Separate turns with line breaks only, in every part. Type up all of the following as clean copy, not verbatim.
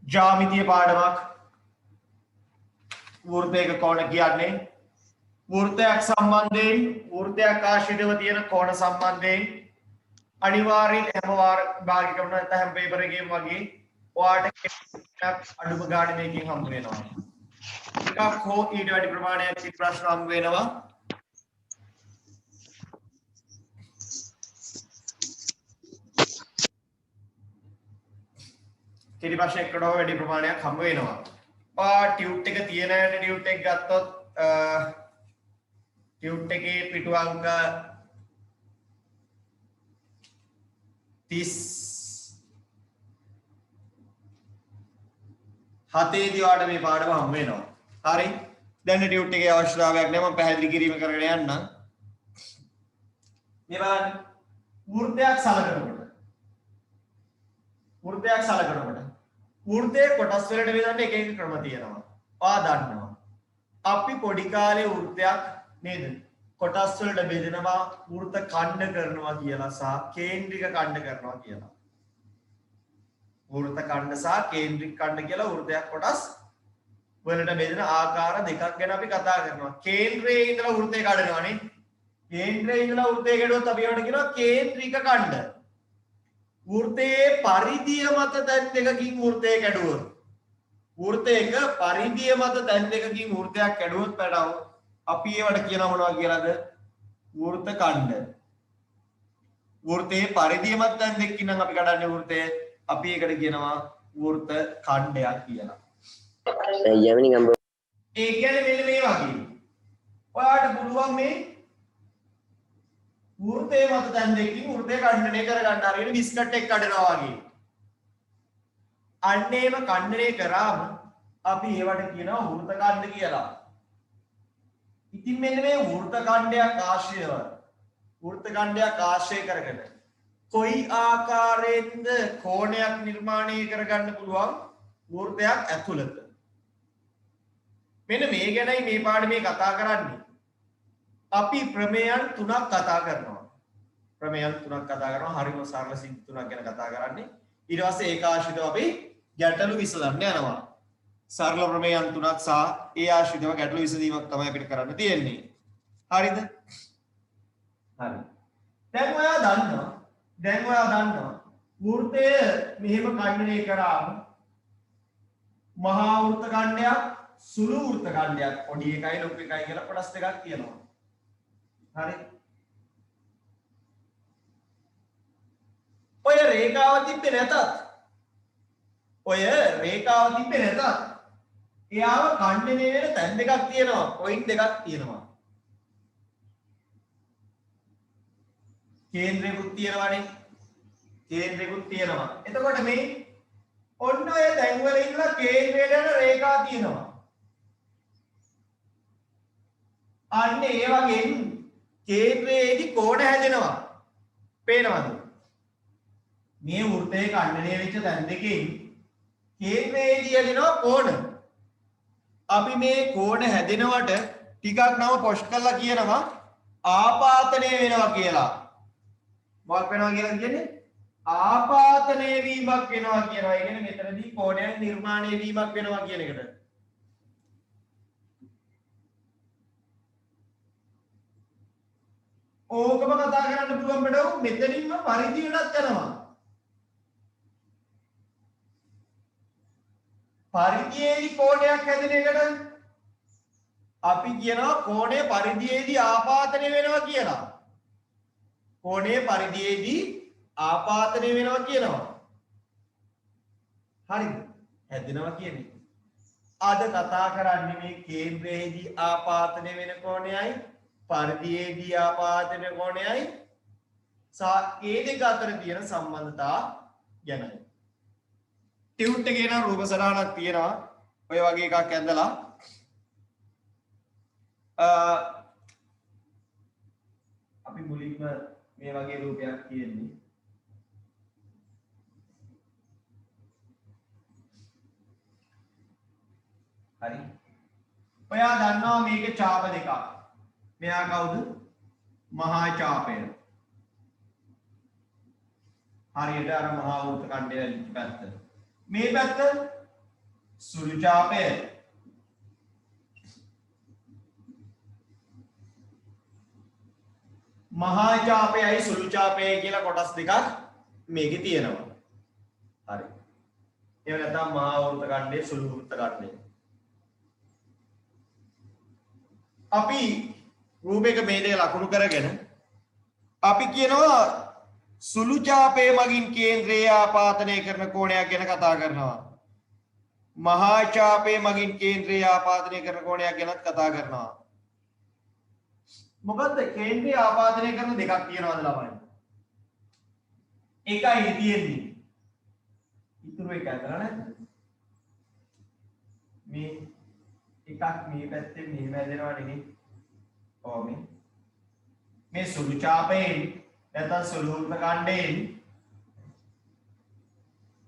ජ්‍යාමිතිය පාඩමක් වෘත්තයක කෝණ කියන්නේ වෘත්තයක් සම්බන්ධයෙන් වෘත්තයක් ආශ්‍රිතව තියෙන කෝණ සම්බන්ධයෙන් අනිවාර්යයෙන් හැම භාගයකම නැත්නම් හැම පේපර් එකකම වගේ ඔයාලට අඩුම ගානේ මේකෙන් හම්බ වෙනවා. එකක් හෝ ඊට වැඩි ප්‍රමාණයක් චිත්‍ර ප්‍රශ්න හම්බ වෙනවා. කෙටි ප්‍රශ්න එකකට වැඩි ප්‍රමාණයක් හම්බ වෙනවා. ටියුට් එක තියෙන ඇයි ටියුට් එක ගත්තොත් ටියුට් එකේ පිටු අංක 37 දී ඔයාලට මේ පාඩම හම්බ වෙනවා. හරි. දැන් ටියුට් එකේ අවශ්‍යතාවයක් නැහැ මම පැහැදිලි කිරීම කරගෙන යන්නම්. මේ බලන්න. වෘත්තයක් සලකනකොට වෘත්තයේ කොටස් වලට බෙදන්න එක එක ක්‍රම තියෙනවා. ඔයා දන්නවා. අපි පොඩි කාලේ වෘත්තයක් නේද? කොටස් වලට බෙදෙනවා වෘත්ත ඛණ්ඩ කරනවා කියලා සහ කේන්ද්‍රික ඛණ්ඩ කරනවා කියලා. වෘත්ත ඛණ්ඩ සහ කේන්ද්‍රික ඛණ්ඩ කියලා වෘත්තයක් කොටස් වලට බෙදෙන ආකාර දෙකක් ගැන අපි කතා කරනවා. කේන්ද්‍රයේ ඉඳලා වෘත්තය කඩනවානේ. කේන්ද්‍රයේ ඉඳලා වෘත්තය කැඩුවොත් අපි ඒවට කියනවා කේන්ද්‍රික ඛණ්ඩ. වෘත්තයේ පරිධිය මත තැන් දෙකකින් වෘත්තය කැඩුවොත් වෘත්තයක පරිධිය මත තැන් දෙකකින් වෘත්තයක් කැඩුවොත් පැටව අපි ඒවට කියනවා මොනවා කියලාද? වෘත්ත ඛණ්ඩ. වෘත්තයේ පරිධිය මත තැන් දෙකකින් නම් අපි කඩන්නේ වෘත්තය අපි ඒකට කියනවා වෘත්ත ඛණ්ඩයක් කියලා. ඒ කියන්නේ මෙන්න මේ වගේ. ඔයාලට පුළුවන් මේ වෘත්තයේ මත තැන් දෙකකින් වෘත්තය ඛණ්ඩනය කරගන්න හරියට බිස්කට් එක කඩනවා වගේ. අන්න ඒව ඛණ්ඩනය කරාම අපි ඒවට කියනවා වෘත්ත ඛණ්ඩ කියලා. ඉතින් මෙන්න මේ වෘත්ත ඛණ්ඩයක් ආශ්‍රය කරගෙන කොයි ආකාරයෙන්ද කෝණයක් නිර්මාණය කරගන්න පුළුවන් වෘත්තයක් ඇතුළත. මෙන්න මේ ගැනයි මේ පාඩමේ කතා කරන්නේ. අපි ප්‍රමේයන් තුනක් කතා කරනවා. හරිම සරල සිද්ධි තුනක් ගැන කතා කරන්නේ. ඊට පස්සේ ඒක ආශ්‍රිතව අපි ගැටලු විසඳන්න යනවා. සරල ප්‍රමේයන් තුනක් සහ ඒ ආශ්‍රිතව ගැටලු විසඳීමක් තමයි අපිට කරන්න තියෙන්නේ. හරිද? හරි. දැන් ඔයා දන්නවා වෘත්තය මෙහෙම ඛණ්ඩනය කරාම මහා වෘත්ත ඛණ්ඩයක් සුළු වෘත්ත ඛණ්ඩයක් පොඩි එකයි ලොකු එකයි කියලා කොටස් දෙකක් තියෙනවා. හරි. ඔය රේඛාව තිබ්බේ නැතත් එයාව ඛණ්ඩනය වෙන තැන් දෙකක් තියෙනවා. පොයින්ට් දෙකක් තියෙනවා. කේන්ද්‍රයකුත් තියෙනවා. එතකොට මේ ඔන්න ඔය තැන් වල ඉඳලා කේන්ද්‍රයට යන රේඛා තියෙනවා. අන්න ඒ වගේ කේන්ද්‍රයේදී කෝණ හැදෙනවා. පේනවද? මේ වෘත්තයේ ඛණ්ඩනය වෙච්ච තැන් දෙකෙන් කේන්ද්‍රයේදී හැදෙනවා කෝණ. අපි මේ කෝණ හැදෙනවට ටිකක් නම පොෂ් කරලා කියනවා ආපාතනය වෙනවා කියලා. මොකක් වෙනවා කියලා කියන්නේ? ආපාතනය වීමක් වෙනවා කියනවා. ඒ කියන්නේ මෙතනදී කෝණයක් නිර්මාණය වීමක් වෙනවා කියන එකට. ඕකම කතා කරන්න පුළුවන් බඩව මෙතනින්ම පරිධියටත් යනවා. පරිධියේදී කෝණයක් හැදෙන එකට අපි කියනවා කෝණය පරිධියේදී ආපාතනය වෙනවා කියලා. හරිද? හැදෙනවා කියන්නේ. අද කතා කරන්නේ මේ කේන්ද්‍රයේදී ආපාතනය වෙන කෝණයයි පරිධියේදී ආපාතන කෝණයයි සහ ඒ දෙක අතර තියෙන සම්බන්ධතාව ගැනයි. ටියුට් එකේ නම් රූප සටහනක් තියෙනවා. ඔය වගේ එකක් ඇඳලා අපි මුලින්ම මේ වගේ රූපයක් තියෙන්නේ. හරි. ඔයා දන්නවා මේකේ ඡාප දෙකක්. මෙයා කවුද? මහා ඡාපය. හරියට අර මහා වෘත්ත ඛණ්ඩය පැත්ත. මේ පැත්ත සුළු ඡාපය මහා ඡාපයයි සුළු ඡාපයයි කියලා කොටස් දෙකක් මේකේ තියෙනවා. හරි. ඒ නැත්නම් මහා වෘත්ත ඛණ්ඩය සුළු වෘත්ත ඛණ්ඩය. අපි රූපයක මේ දෙක ලකුණු කරගෙන අපි කියනවා සුළු ඡාපයේ මගින් කේන්ද්‍රයේ ආපාදනය කරන කෝණයක් ගැන කතා කරනවා. මහා ඡාපයේ මගින් කේන්ද්‍රයේ ආපාදනය කරන කෝණයක් ගැනත් කතා කරනවා. මොකද්ද කේන්ද්‍රයේ ආපාදනය කරන දෙකක් තියෙනවද ළමයි? එකයි තියෙන්නේ. ඉතුරු එක අතර නැද්ද? මේ එකක් මේ පැත්තේ මෙහෙම ඇදෙනවා නෙමෙයි. ඔව් මේ සුළු ඡාපයෙන් නැත්නම් සුළු වෘත්ත ඛණ්ඩයෙන්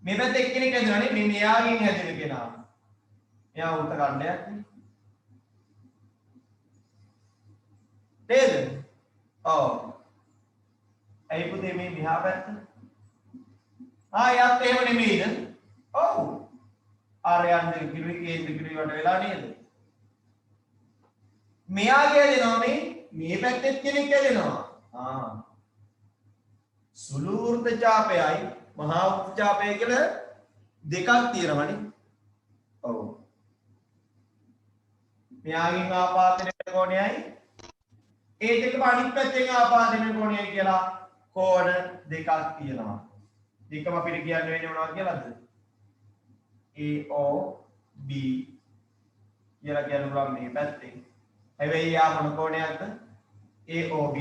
මේ පැත්තේ එක්කෙනෙක් ඇදෙනවානේ මේ මෙයාගෙන් හැදෙන කෙනා. මෙයා වෘත්ත ඛණ්ඩයක් නේ. නේද? ඔව්. ඇයි පුතේ මේ මෙහා පැත්ත? යත් එහෙම නෙමෙයිද? ඔව්. ආරයන් දෙක කිලි කේන්ද්‍ර කිලි වට වෙලා නේද? මෙයාගේ දෙනවා මේ පැත්තෙත් කෙනෙක් ඇදෙනවා. සුළු වෘත්ත ඡාපයයි මහා වෘත්ත ඡාපය කියලා දෙකක් තියෙනවනේ. ඔව්. මෙයාගෙන් ආපාදනය වෙන කෝණයයි ඒ දෙකම අනිත් පැත්තෙන් ආපාදනය වෙන කෝණයයි කියලා කෝණ දෙකක් තියෙනවා. දෙකම අපිට කියන්න වෙන්නේ මොනවද කියලාද? AOB කියලා කියන්න පුළුවන් මේ පැත්තෙන්. හැබැයි යා මොන කෝණයක්ද? AOB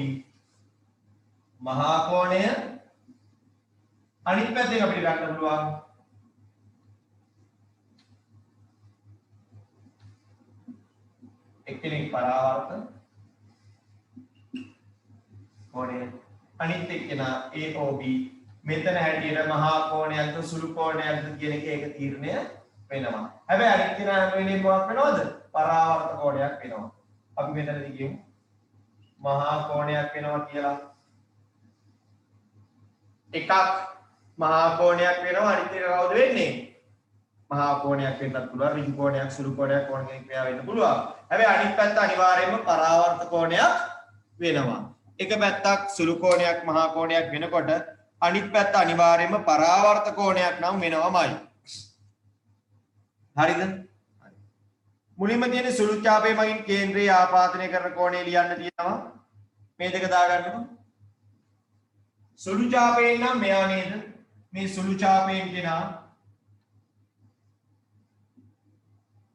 මහා කෝණය අනිත් පැත්තෙන් අපිට ගන්න පුළුවන් එක්කෙනෙක් පරාවර්ත කෝණය අනිත් එක්කෙනා AOB මෙතන හැටියට මහා කෝණයක්ද සුළු කෝණයක්ද කියන එක ඒක තීරණය වෙනවා. හැබැයි අනිත් කෙනා වෙන්නේ මොකක් වෙනවද? පරාවර්ත කෝණයක් වෙනවා. අපි මෙතනදී කියමු මහා කෝණයක් වෙනවා කියලා. එකක් මහා කෝණයක් වෙනවා අනිත් එක කවුද වෙන්නේ? මහා කෝණයක් වෙන්නත් පුළුවන් ඍජු කෝණයක් සුළු කෝණයක් ඕන කෙනෙක් මෙයා වෙන්න පුළුවන්. හැබැයි අනිත් පැත්ත අනිවාර්යයෙන්ම පරාවර්ත කෝණයක් වෙනවා. එක පැත්තක් සුළු කෝණයක් මහා කෝණයක් වෙනකොට අනිත් පැත්ත අනිවාර්යයෙන්ම පරාවර්ත කෝණයක් නම් වෙනවමයි. හරිද? හරි. මුලින්ම තියෙන සුළු ඡාපයේ මගින් කේන්ද්‍රයේ ආපාදනය කරන කෝණය ලියන්න තියෙනවා. මේ දෙක දාගන්නකො. සුළු ඡාපයෙන් නම් මෙයා නේද? මේ සුළු ඡාපයෙන් කෙනා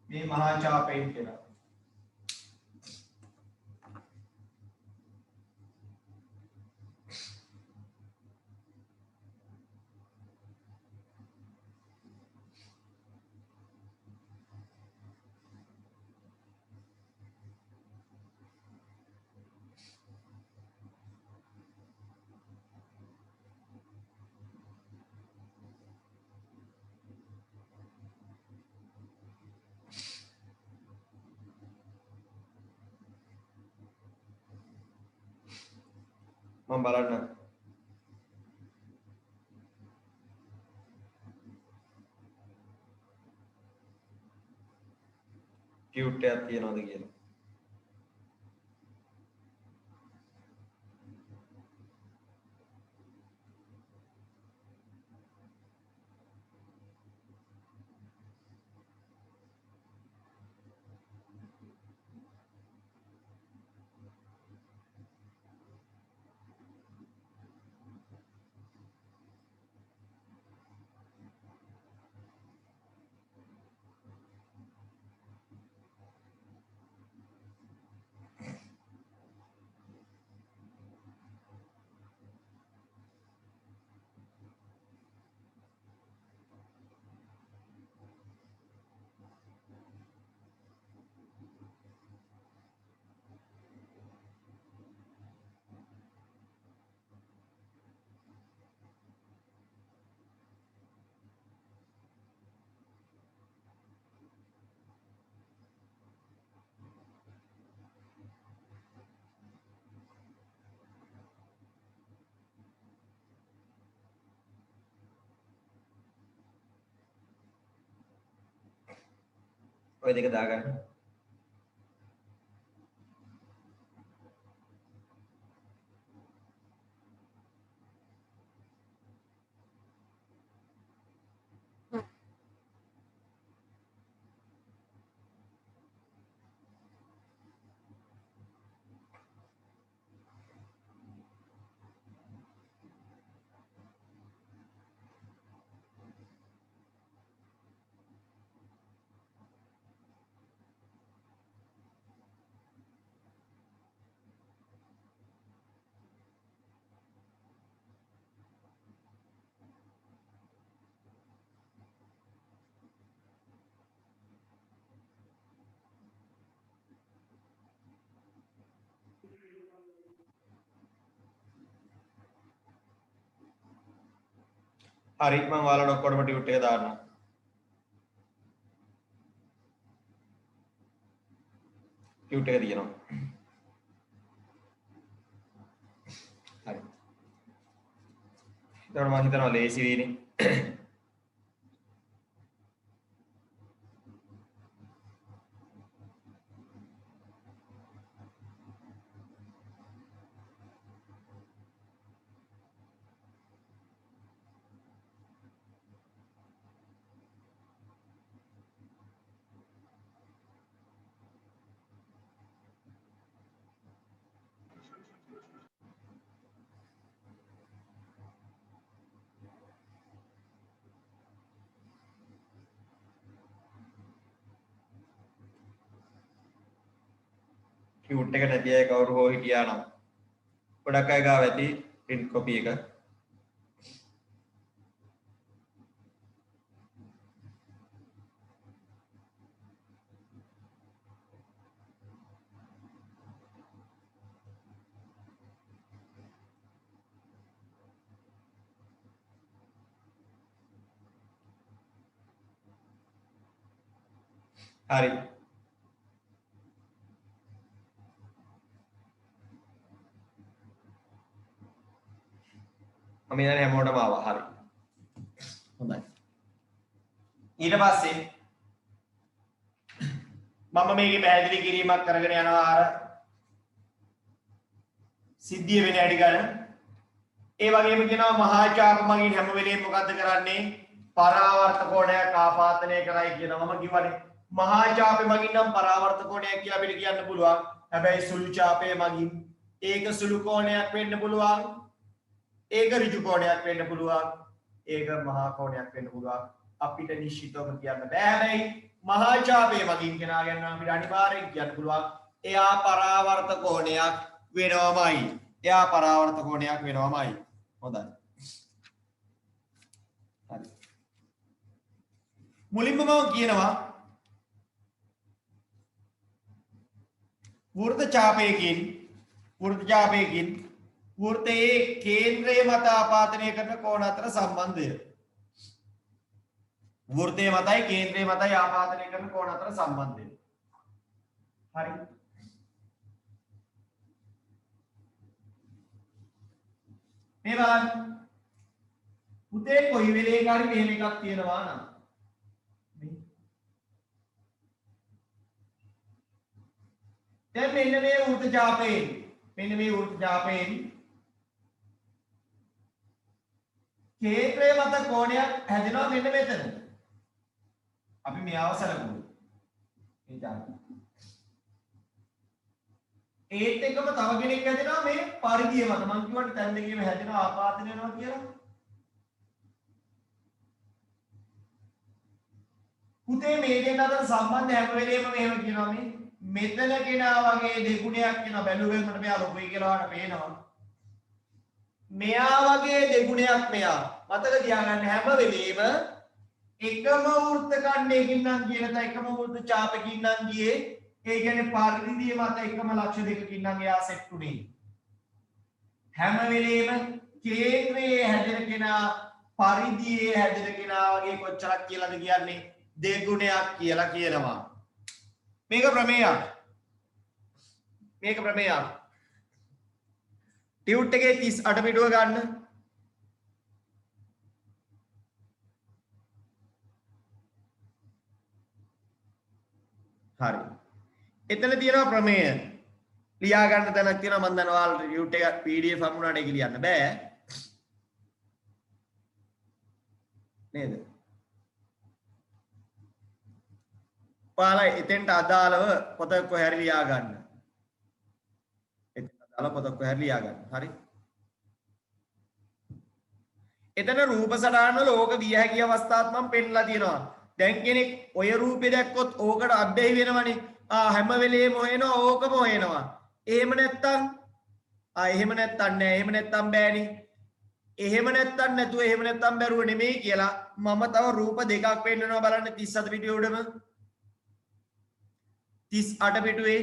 මේ මහා ඡාපයෙන් කෙනා. මම බලන්න ටියුට් එකක් තියනවද කියලා. ඔය දෙක දාගන්න. හරි මම ඔයාලට ඔක්කොටම ටියුට් එක දාන්නම්. ටියුට් එක තියෙනවා. හරි. එතකොට මම හිතනවා ලේසි වෙයිනේ. ටියුට් එක නැති අය කවුරු හෝ හිටියා නම් ගොඩක් අය ගාව ඇති print copy එක. හරි. මම ඉතින් හැමෝටම ආවා. හරි. හොඳයි. ඊට පස්සේ මම මේකේ පැහැදිලි කිරීමක් කරගෙන යනවා අර සිද්ධිය වෙන හැටි ගන්න. ඒ වගේම කියනවා මහා චාප මගින් හැම වෙලේම මොකද්ද කරන්නේ? පරාවර්ත කෝණයක් ආපාතනය කරයි කියනවා. මම කිව්වනේ මහා චාපේ මගින් නම් පරාවර්ත කෝණයක් කියලා අපිට කියන්න පුළුවන්. හැබැයි සුළු චාපේ මගින් ඒක සුළු කෝණයක් වෙන්න පුළුවන්. ඒක ඍජු කෝණයක් වෙන්න පුළුවන්. ඒක මහා කෝණයක් වෙන්න පුළුවන්. අපිට නිශ්චිතවම කියන්න බෑ. හැබැයි මහා චාපේ මගින් කෙනා ගැන අපිට අනිවාර්යෙන් කියන්න පුළුවන්. එයා පරාවර්ත කෝණයක් වෙනවමයි. එයා පරාවර්ත කෝණයක් වෙනවමයි. හොඳයි. හරි. මුලින්ම මම කියනවා වෘත්ත චාපයකින් වෘත්තයේ කේන්ද්‍රය මත ආපාතනය කරන කෝණ අතර සම්බන්ධය. වෘත්තයේ මතයි කේන්ද්‍රය මතයි ආපාතනය කරන කෝණ අතර සම්බන්ධය. හරි. මේ බලන්න. පුතේ කොයි වෙලේ හරි මෙහෙම එකක් තියෙනවා නම් දැන් මෙන්න මේ වෘත්ත චාපයෙන් කේන්ද්‍රය මත කෝණයක් හැදෙනවා මෙන්න මෙතන. අපි මෙයාව සැලකුවා. මේ චාපය. ඒත් එකම තව කෙනෙක් හැදෙනවා මේ පරිධිය මත. මම කිව්වට තැන් දෙකේම හැදෙනවා ආපාතනය වෙනවා කියලා. පුතේ මේ දෙන්න අතර සම්බන්ධය හැම වෙලේම මෙහෙම කියනවා මේ මෙතන කෙනා වගේ දෙගුණයක් කියන බැලුවෙන්නට මෙයා ලොකුයි කියලා වට පේනවා. මෙයා වගේ දෙගුණයක් මෙයා. මතක තියාගන්න හැම වෙලේම එකම වෘත්ත ඛණ්ඩයකින් නම් කියන තා එකම වෘත්ත චාපකින් නම් ගියේ ඒ කියන්නේ පරිධිය මත එකම ලක්ෂ දෙකකින් නම් එයා සෙට් උනේ. හැම වෙලේම කේන්ද්‍රයේ හැදෙන කෙනා පරිධියේ හැදෙන කෙනා වගේ කොච්චරක් කියලාද කියන්නේ දෙගුණයක් කියලා කියනවා. මේක ප්‍රමේයක්. ටියුට් එකේ 38 පිටුව ගන්න. හරි. එතන තියෙනවා ප්‍රමේය. ලියා ගන්න තැනක් තියෙනවා මම දන්නවා ඔයාලට රියුට් එක PDF හම්බුනාට ඒක ලියන්න බෑ. නේද? ඔයාලා එතෙන්ට අදාළව පොතක් කොහේ හරි ලියා ගන්න. එතෙන්ට අදාළව පොතක් කොහේ හරි ලියා ගන්න. හරි? එතන රූප සටහන් වල ඕක දිය හැකි අවස්ථාත් මම පෙන්නලා තියෙනවා. දැන් කෙනෙක් ඔය රූපේ දැක්කොත් ඕකට අබ්බැහි වෙනවනේ. හැම වෙලේම හොයනවා ඕකම හොයනවා. එහෙම නැත්තම් එහෙම නැත්තම් නෑ. එහෙම නැත්තම් බෑනේ. එහෙම නැත්තම් නැතුව එහෙම නැත්තම් බැරුව නෙමෙයි කියලා මම තව රූප දෙකක් පෙන්නනවා බලන්න 37 පිටුවේ උඩම 38 පිටුවේ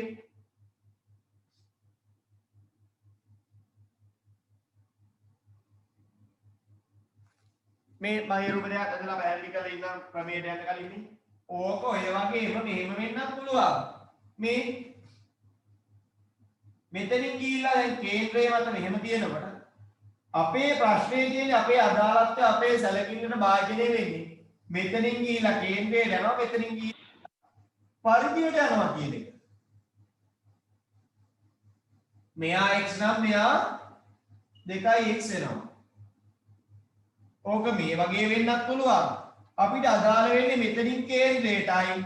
මේ මගේ රූප දෙකක් අදලා පැහැදිලි කරලා ඉන්න ප්‍රමේයට යන්න කලින් ඕක ඔය වගේම මෙහෙම වෙන්නත් පුළුවන්. මේ මෙතනින් ගිහිල්ලා දැන් කේන්ද්‍රය මත මෙහෙම තියෙනකොට අපේ ප්‍රශ්නේ තියෙන්නේ අපේ අදාළත්වය අපේ සැලකිල්ලට භාජනය වෙන්නේ මෙතනින් ගිහිල්ලා කේන්ද්‍රයට යනවා මෙතනින් ගිහිල්ලා පරිධියට යනවා කියන එක. මෙයා x නම් මෙයා 2x වෙනවා. ඕක මේ වගේ වෙන්නත් පුළුවන්. අපිට අදාළ වෙන්නේ මෙතනින් කේන්ද්‍රයටයි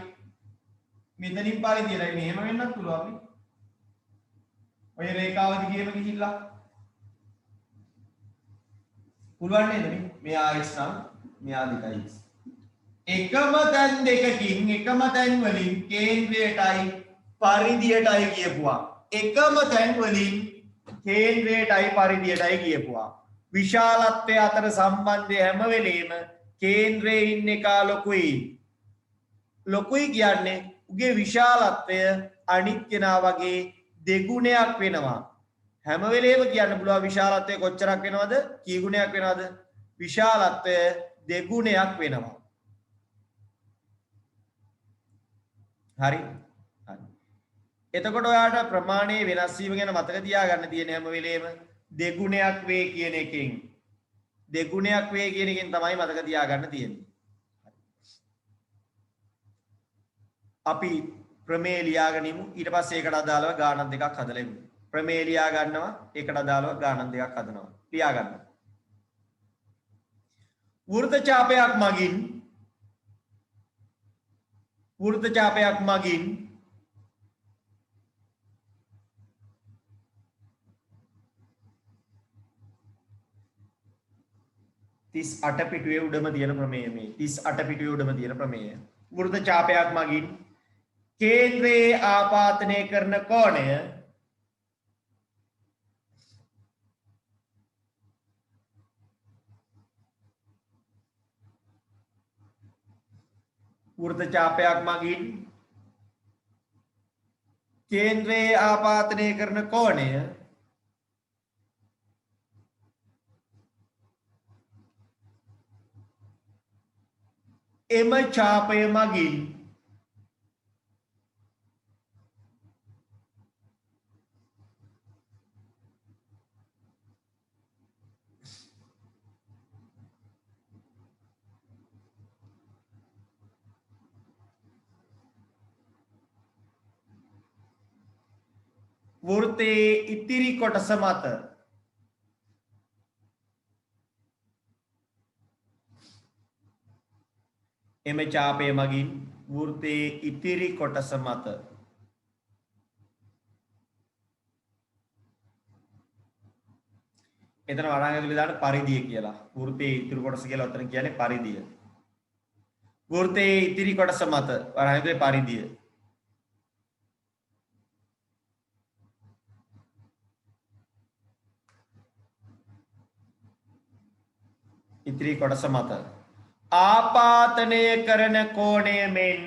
මෙතනින් පරිධියටයි මෙහෙම වෙන්නත් පුළුවන්. ඔය රේඛාව දිගේම ගිහිල්ලා පුළුවන් නේද මේ? මෙයා x නම් මෙයා 2x. එකම තැන් දෙකකින් එකම තැන් වලින් කේන්ද්‍රයටයි පරිධියටයි කියපුවා. එකම තැන් වලින් කේන්ද්‍රයටයි පරිධියටයි කියපුවා. විශාලත්වය අතර සම්බන්ධය හැම වෙලේම කේන්ද්‍රයේ ඉන්න එක ලොකුයි. ලොකුයි කියන්නේ උගේ විශාලත්වය අනිත් කෙනා වගේ දෙගුණයක් වෙනවා. හැම වෙලේම කියන්න පුළුවන් විශාලත්වය කොච්චරක් වෙනවද? කී ගුණයක් වෙනවද? විශාලත්වය දෙගුණයක් වෙනවා. හරි? හරි. එතකොට ඔයාට ප්‍රමාණයේ වෙනස් වීම ගැන මතක තියාගන්න තියෙන හැම වෙලේම දෙගුණයක් වේ කියන එකෙන් දෙගුණයක් වේ කියන එකෙන් තමයි මතක තියාගන්න තියෙන්නේ. අපි ප්‍රමේය ලියාගෙන ඉමු. ඊට පස්සේ ඒකට අදාළව ගාණන් දෙකක් හදලා ඉමු. ප්‍රමේය ලියා ගන්නවා. ඒකට අදාළව ගාණන් දෙකක් හදනවා. ලියා ගන්න. වෘත්තචාපයක් මගින් තිස් අට පිටුවේ උඩම තියෙන ප්‍රමේය මේ 38 පිටුවේ උඩම තියෙන ප්‍රමේය. වෘත්තචාපයක් මගින් කේන්ද්‍රයේ ආපාතනය කරන කෝණය වෘත්තචාපයක් මගින් කේන්ද්‍රයේ ආපාතනය කරන කෝණය එම ඡාපය මගින් වෘත්තයේ ඉතිරි කොටස මත එම ඡාපය මගින් වෘත්තයේ ඉතිරි කොටස මත එතන වරහන් ඇතුලේ දාන්න පරිධිය කියලා. වෘත්තයේ ඉතිරි කොටස කියලා උතන කියන්නේ පරිධිය. වෘත්තයේ ඉතිරි කොටස මත වරහන් ඇතුලේ පරිධිය. ඉතිරි කොටස මත ආපාතනය කරන කෝණය මෙන්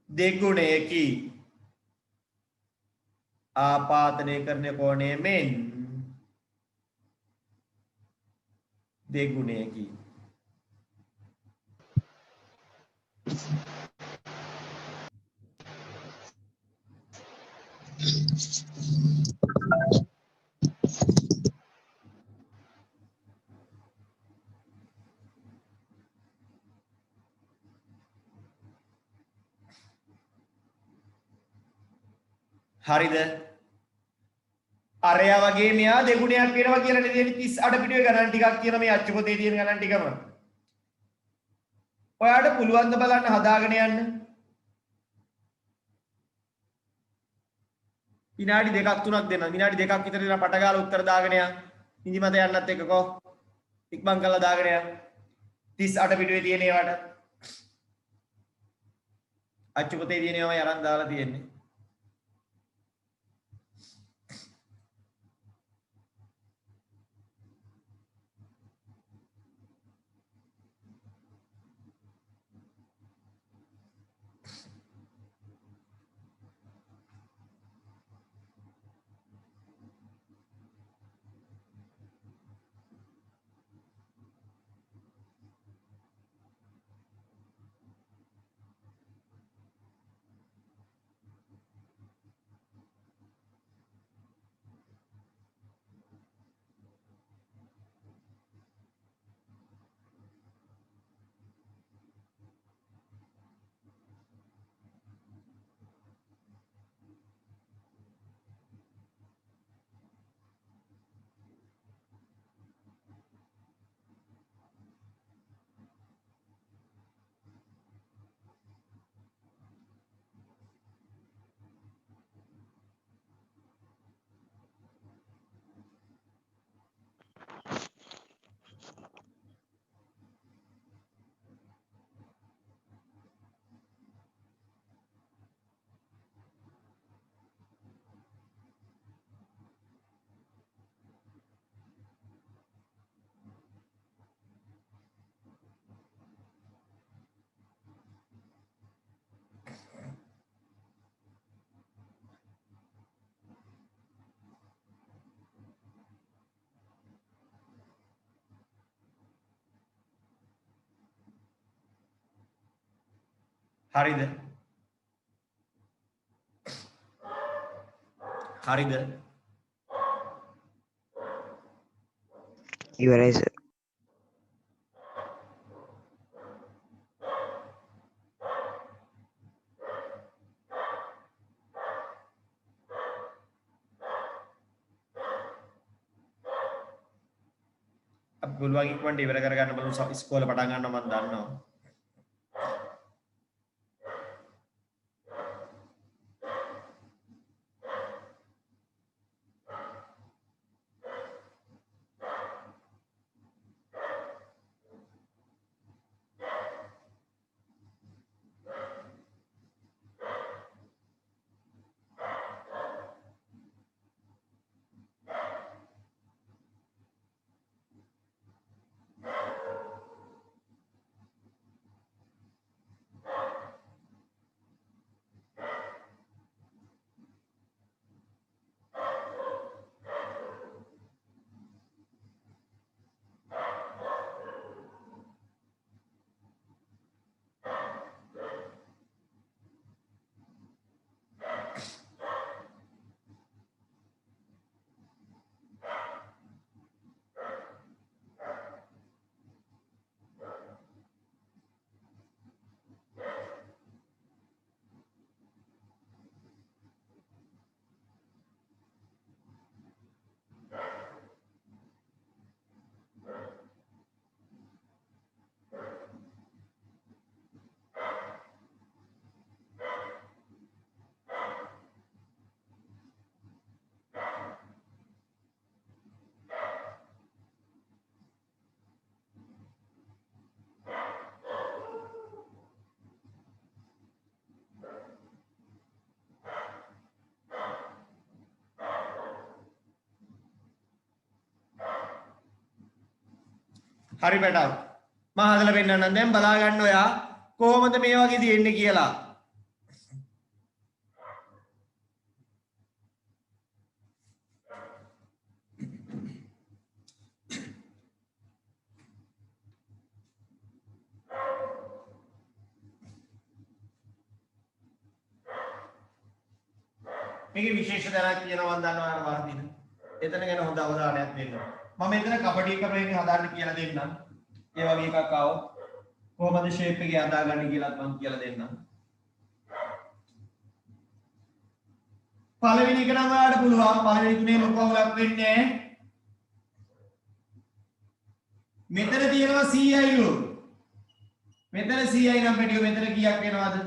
දෙගුණයකි. ආපාතනය කරන කෝණය මෙන් දෙගුණයකි. හරිද? අරයා වගේ මෙයා දෙගුණයක් වෙනවා කියලා නේද 38 පිටුවේ ගණන් ටිකක් කියන මේ අච්චු පොතේ තියෙන ගණන් ටිකම. ඔයාට පුළුවන් ද බලන්න හදාගෙන යන්න? විනාඩි දෙකක් තුනක් දෙන්න. විනාඩි දෙකක් විතර දෙන පට ගාලා උත්තර දාගෙන යන්න. නිදිමත යන්නත් එක්කකෝ. ඉක්මන් කරලා දාගෙන යන්න. 38 පිටුවේ තියෙන ඒවාට. අච්චු පොතේ තියෙන ඒවායි අරන් දාලා තියෙන්නේ. හරිද? හරිද?
ඉවරයි සර්.
අපි පුළුවන් ඉක්මනට ඉවර කරගන්න බලමු. ඉස්කෝලේ පටන් ගන්නවා මම දන්නවා. හරි බෙටා. මම හදලා පෙන්නන්නම්. දැන් බලා ගන්න ඔයා කොහොමද මේ වගේ තියෙන්නේ කියලා. මේකේ විශේෂ දැනක් කියනවා මම දන්නවා අර වර්ධින. එතන ගැන හොඳ අවධානයක් දෙන්න. මම මෙතන කපටි එක ප්‍රේමී හදාන්න කියලා දෙන්නම්. ඒ වගේ එකක් ආව. කොහොමද ෂේප් එකේ හදාගන්නේ කියලාත් මම කියලා දෙන්නම්. පළවෙනි එක නම් ඔයාලට පුළුවන් පළවෙනි තුනේ ලොකවුලක් වෙන්නේ මෙතන තියෙනවා 100යිලු මෙතන 100යි නම් පැටියෝ මෙතන කීයක් වෙනවද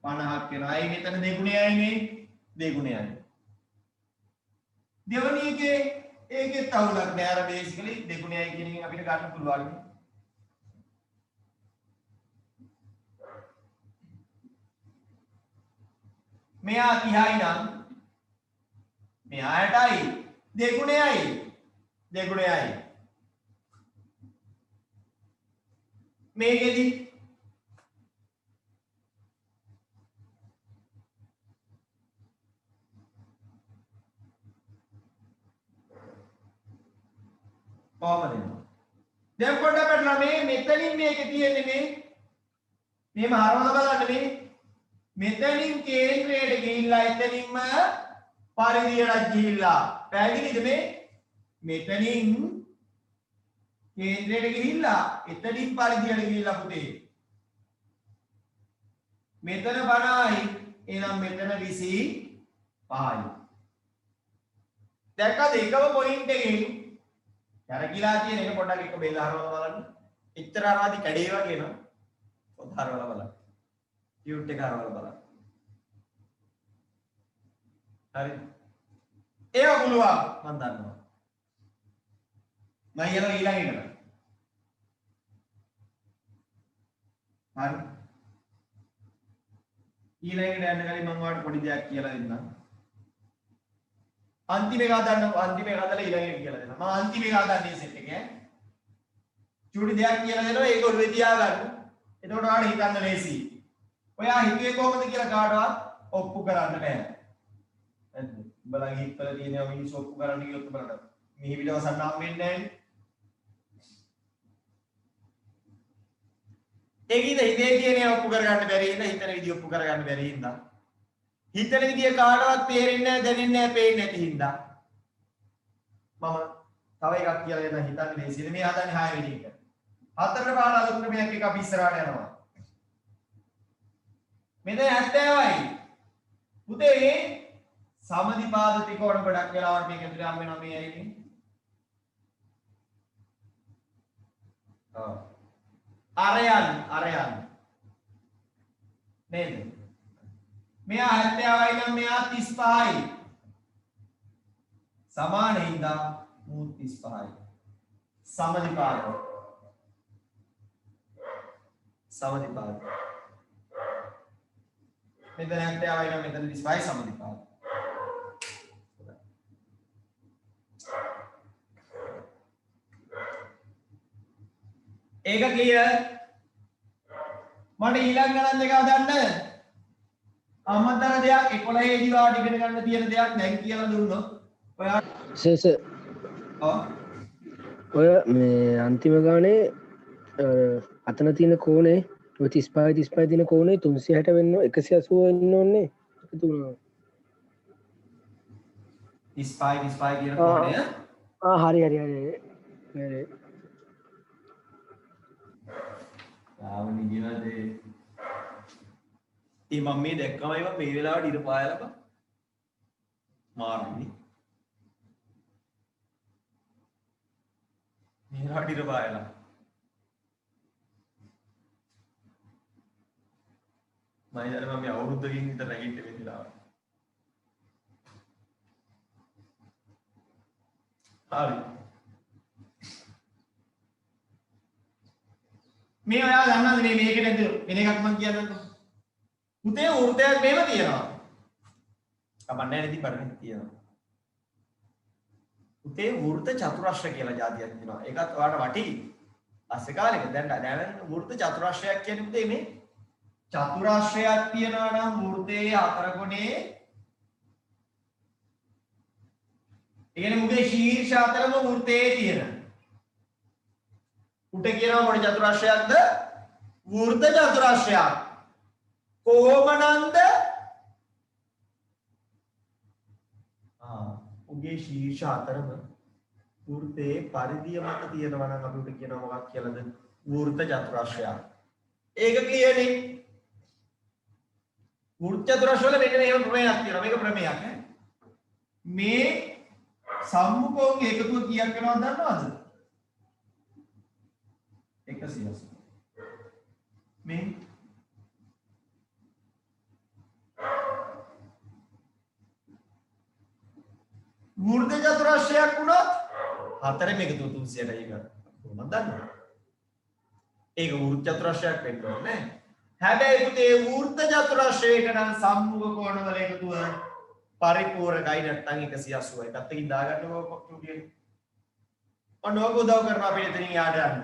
50ක් වෙනවා අයි මෙතන දෙගුණයයි මේ දෙගුණයයි දෙවනි එකේ ඒකේ තවුලක් නෑ අර බේසිකලි දෙගුණයයි කියන එකෙන් අපිට ගන්න පුළුවන් මෙයා 30යි නම් මෙයා 60යි දෙගුණයයි මේකෙදි කොහමද දැන් පොඩ්ඩක් බලන්න මේ මෙතනින් මේකේ තියෙන්නේ මේ හරවලා බලන්න මේ මෙතනින් කේන්ද්‍රයට ගිහිල්ලා එතනින්ම පරිධියට ගිහිල්ලා පැහැදිලිද මේ මෙතනින් කේන්ද්‍රයට ගිහිල්ලා එතනින් පරිධියට ගිහිල්ලා පුතේ මෙතන 50යි එහෙනම් මෙතන 25යි දැක්කද එකම පොයින්ට් එකකින් යරකිලා තියෙන එක පොඩ්ඩක් එක බෙල්ල හරවලා බලන්න එච්චර අරාදි කැඩේ වගේ නෝ පොත් හරවලා බලන්න ටියුට් එක හරවලා බලන්න හරි ඒක පුළුවන් මම දන්නවා මම යනවා ඊළඟ එකට හරි ඊළඟට යන්න කලින් මම ඔයාලට පොඩි දෙයක් කියලා දෙන්නම් अंतिम एक आधा ඊළඟ එක කියලා දෙනවා මම अंतिम एक आधा නේ සෙට් එකේ චූටි දෙයක් කියලා දෙනවා ඒක ඔළුවේ තියාගන්න එතකොට ඔයාලට හිතන්න ලේසි ඔයා හිතුවේ කොහොමද කියලා කාටවත් ඔප්පු කරන්න බෑ හරිද උඹලා හිතවල තියෙනවා මිනිස්සු ඔප්පු කරන්න කිව්වොත් බලන්න මිහි විදවසක් නම් වෙන්නේ නැහැ ඒකීද හිතේ තියෙන ඔප්පු කරගන්න බැරි ඉඳ හිතන විදිහ ඔප්පු කරගන්න බැරි ඉඳ හිතන විදිය කාටවත් තේරෙන්නේ නැහැ දැනෙන්නේ නැහැ පේන්නේ නැති හින්දා මම තව එකක් කියලා දෙන්න හිතන්නේ ලේසියි මේ හදන්නේ 6 වෙනි එක හතරට පාඩ අලුත් ක්‍රමයක් එක අපි ඉස්සරහට යනවා මෙතන 70යි පුතේ සමදිපාද ත්‍රිකෝණ ගොඩක් වෙලාවට මේක ඇතුලේ හම් වෙනවා මේ ඇයිනේ අරයන් නේද මෙයා 70යි නම් මෙයා 35යි සමාන හින්දා මූ 35යි සමදිපාද මෙතන 70යි නම් මෙතන 35යි සමදිපාද ඒක ක්ලියර් මට ඊළඟ ගණන් දෙක හදන්න අමතර දෙයක් 11 දී වාට ඉගෙන ගන්න තියෙන දෙයක් දැන් කියලා දුන්නොත් ඔයා
සෙස ඔය මේ අන්තිම ගානේ අතන තියෙන කෝණේ 35 තියෙන කෝණේ 360 වෙන්න 180 වෙන්න ඕනේ එකතු වුණා
35 කියන කෝණය
හරි
ආවනි ගිනද ඒ මම මේ දැක්කම ඒවා මේ වෙලාවට ඉර පායලා බා මාර්ගනේ මේ වෙලාවට ඉර පායලා මම හිතන්නේ මම අවුරුද්දකින් විතර නැගිටින්න මේ වෙලාවට හරි මේ ඔයා දන්නවද මේ මේකට වෙන එකක් මම කියන්නම්කෝ පුතේ වෘත්තයක් මේව තියෙනවා. කමන්නේ නැති පරිදි තියෙනවා. පුතේ වෘත්ත චතුරස්‍ර කියලා જાතියක් තියෙනවා. ඒකත් ඔයාලට වටි. පස්සේ කාලෙක දැන් වෘත්ත චතුරස්‍රයක් කියන්නේ පුතේ මේ චතුරස්‍රයක් තියනවා නම් වෘත්තයේ හතර කොනේ ඒ කියන්නේ මුගේ ශීර්ෂ හතරම වෘත්තයේ තියෙන. උට කියනවා මොන චතුරස්‍රයක්ද? වෘත්ත චතුරස්‍රයක්. කොහොමනන්ද උගේ ශීර්ෂ හතරම වෘත්තයේ පරිධිය මත තියෙනවා නම් අපි උට කියනවා මොකක් කියලාද වෘත්ත චතුරස්‍රයක් ඒක ක්ලියර්නේ වෘත්ත චතුරස්‍ර වල මෙන්න මේක ප්‍රමේයක් තියෙනවා මේක ප්‍රමේයක් ඈ මේ සම්මුඛෝන්ගේ එකතුව කීයක් වෙනවද දන්නවද? 180. මේ වෘත්ත චතුරස්‍රයක් වුණොත් හතරෙම එකතුව 300යි එක. කොහොමද දන්නවද? ඒක වෘත්ත චතුරස්‍රයක් වෙන්න ඕනේ. හැබැයි පුතේ වෘත්ත චතුරස්‍රයක නම් සම්මුඛ කෝණවල එකතුව පරිපූර්ණයි නැත්නම් 180යි. පැත්තකින් දාගන්නකො කොක්කුගේ. ඔන්න ඕක උදව් කරනවා අපිට එතනින් යාට යන්න.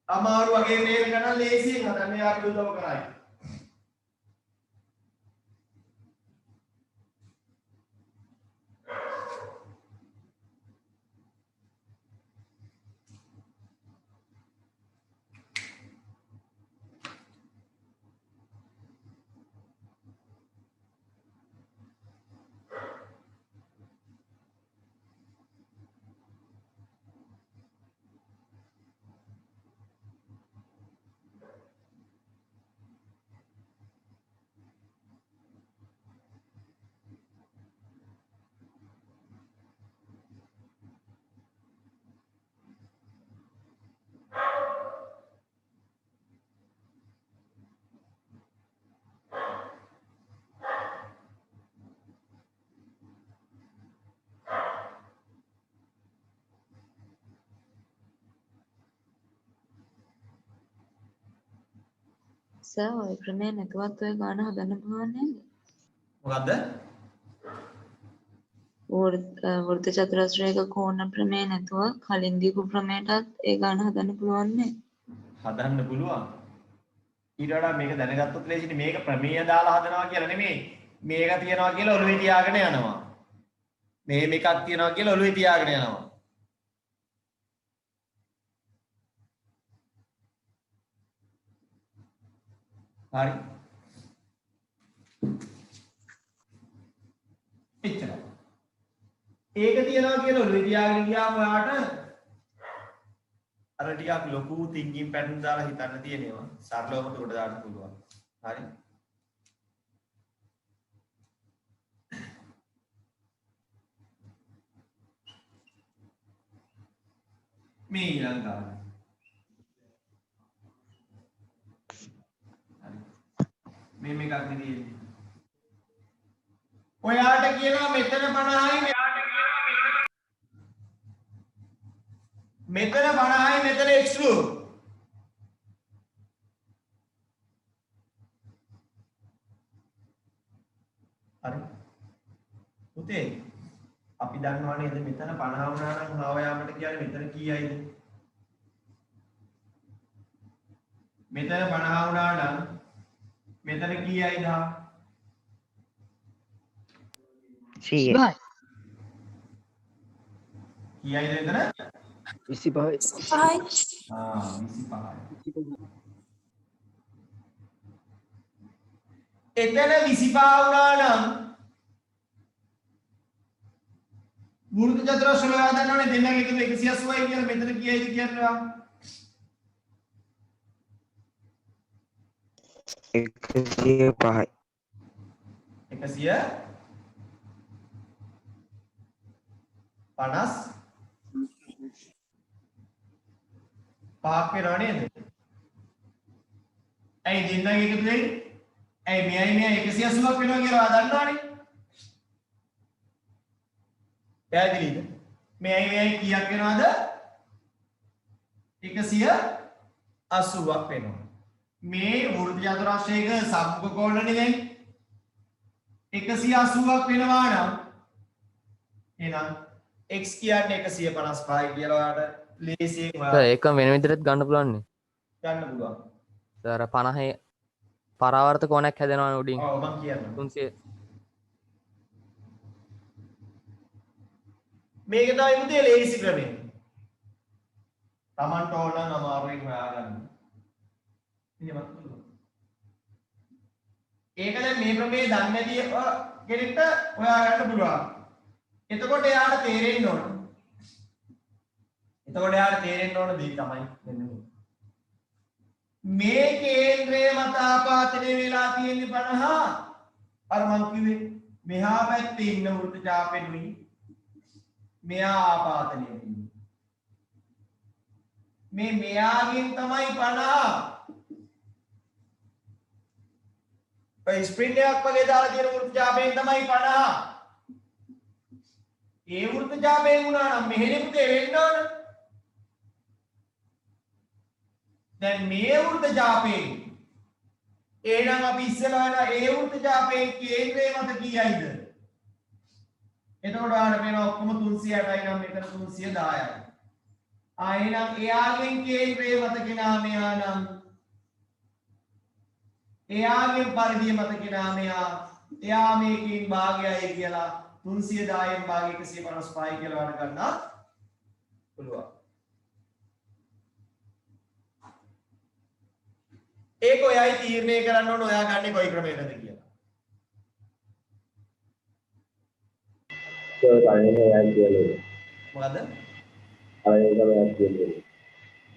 අමාරු වගේ මේක ගන්න ලේසියෙන් හදන්න යාට උදව් කරයි.
සර් ඔය ක්‍රමය නැතුවත් ඔය ගාන හදන්න පුළුවන් නේද?
මොකද්ද?
වෘත්ත චතුරස්‍රයක කෝණ ප්‍රමේය නැතුව කලින් දීපු ප්‍රමේයටත් ඒ ගාන හදන්න පුළුවන් නේ?
හදන්න පුළුවන්. ඊට වඩා මේක දැනගත්තොත් ලේසියි. මේක ප්‍රමේය දාලා හදනවා කියලා නෙමෙයි. මේක තියනවා කියලා ඔළුවේ තියාගෙන යනවා. මේ මේකක් තියනවා කියලා ඔළුවේ තියාගෙන යනවා. හරි. එච්චරයි. ඒක තියනවා කියලා ඔළුවේ තියාගෙන ගියාම ඔයාට අර ටිකක් ලොකු thinking pattern දාලා හිතන්න තියෙනවා. සරලවම උඩ දාන්න පුළුවන්. හරි. මේ ඊළඟ ගාන. හරි. මේකක් නෙවෙයි. ඔයාට කියනවා මෙතන 50යි මෙතන 50යි මෙතන x රු. හරි. පුතේ අපි දන්නවා නේද මෙතන 50 වුණා නම් හාව යාමට කියන්නේ මෙතන කීයයිද? මෙතන 50 වුණා නම් මෙතන කීයයිද?
100යි.
කීයයිද මෙතන?
25යි.
25යි. එතන 25 වුණා නම් වෘත්ත චතුරස්‍රය හදනවනේ දෙන්නගේ එකතු 180යි කියලා මෙතන කීයයිද කියනවා?
105යි.
150 පහක් වෙනව නේද? ඇයි දෙන්නගේ එකතු වෙන්නේ? ඇයි මෙයයි මෙයයි 180ක් වෙනවා කියලා දන්නවනේ. පැහැදිලිද? මෙයයි මෙයයි කීයක් වෙනවද? 180ක් වෙනවා. මේ වෘත්ත චතුරස්‍රයක සම්මුඛ කෝණනේ දැන් 180ක් වෙනවා නම් එහෙනම් x කියන්නේ 155යි කියලා ඔයාලට ලේසියෙන්
සර් ඒක වෙන විදිහට ගන්න පුළුවන් නේ.
ගන්න පුළුවන්.
සර් 50 පරාවර්තක කෝණයක් හැදෙනවනේ උඩින්.
ඔව් මම කියන්නම්.
300
මේක තමයි පුතේ ලේසි ක්‍රමය. Tamanට ඕන නම් අමාරුවෙන් හොයාගන්න. එහෙම පුළුවන්. ඒක දැන් මේ ප්‍රමේය දන්නේ නැති කෙනෙක්ට හොයාගන්න පුළුවන්. එතකොට එයාට තේරෙන්න ඕන. එතකොට එයාට තේරෙන්න ඕන දේ තමයි මෙන්න මේ කේන්ද්‍රයේ මත ආපාතනය වෙලා තියෙන්නේ 50. අර මං කිව්වේ මෙහා පැත්තේ ඉන්න වෘත්ත චාපෙනුයි මෙයා ආපාතනය වෙන්නේ. මේ මෙයාගෙන් තමයි 50. ඒ ස්ප්‍රින්ට් එකක් වගේ දාලා තියෙන වෘත්ත චාපයෙන් තමයි 50. ඒ වෘත්ත චාපයෙන් වුණා නම් මෙහෙනේ පුතේ වෙන්න ඕන. දැන් මේ වෘත්ත චාපයෙන් එහෙනම් අපි ඉස්සෙල්ලා ඒ වෘත්ත චාපයේ කේන්ද්‍රය මත කීයයිද? එතකොට ආන මේවා ඔක්කොම 360යි නම් මෙතන 310යි. එහෙනම් එයාගෙන් කේන්ද්‍රය මත කෙනා මෙයා නම් එයාගෙන් පරිධිය මත කෙනා මෙයා එයා මේකෙන් භාගයයි කියලා 310න් භාගය 155යි කියලා වඩ ගන්න පුළුවන්. ඒක ඔයයි තීරණය කරන්න ඕන ඔයා ගන්නේ කොයි ක්‍රමයකද කියලා. මොකද?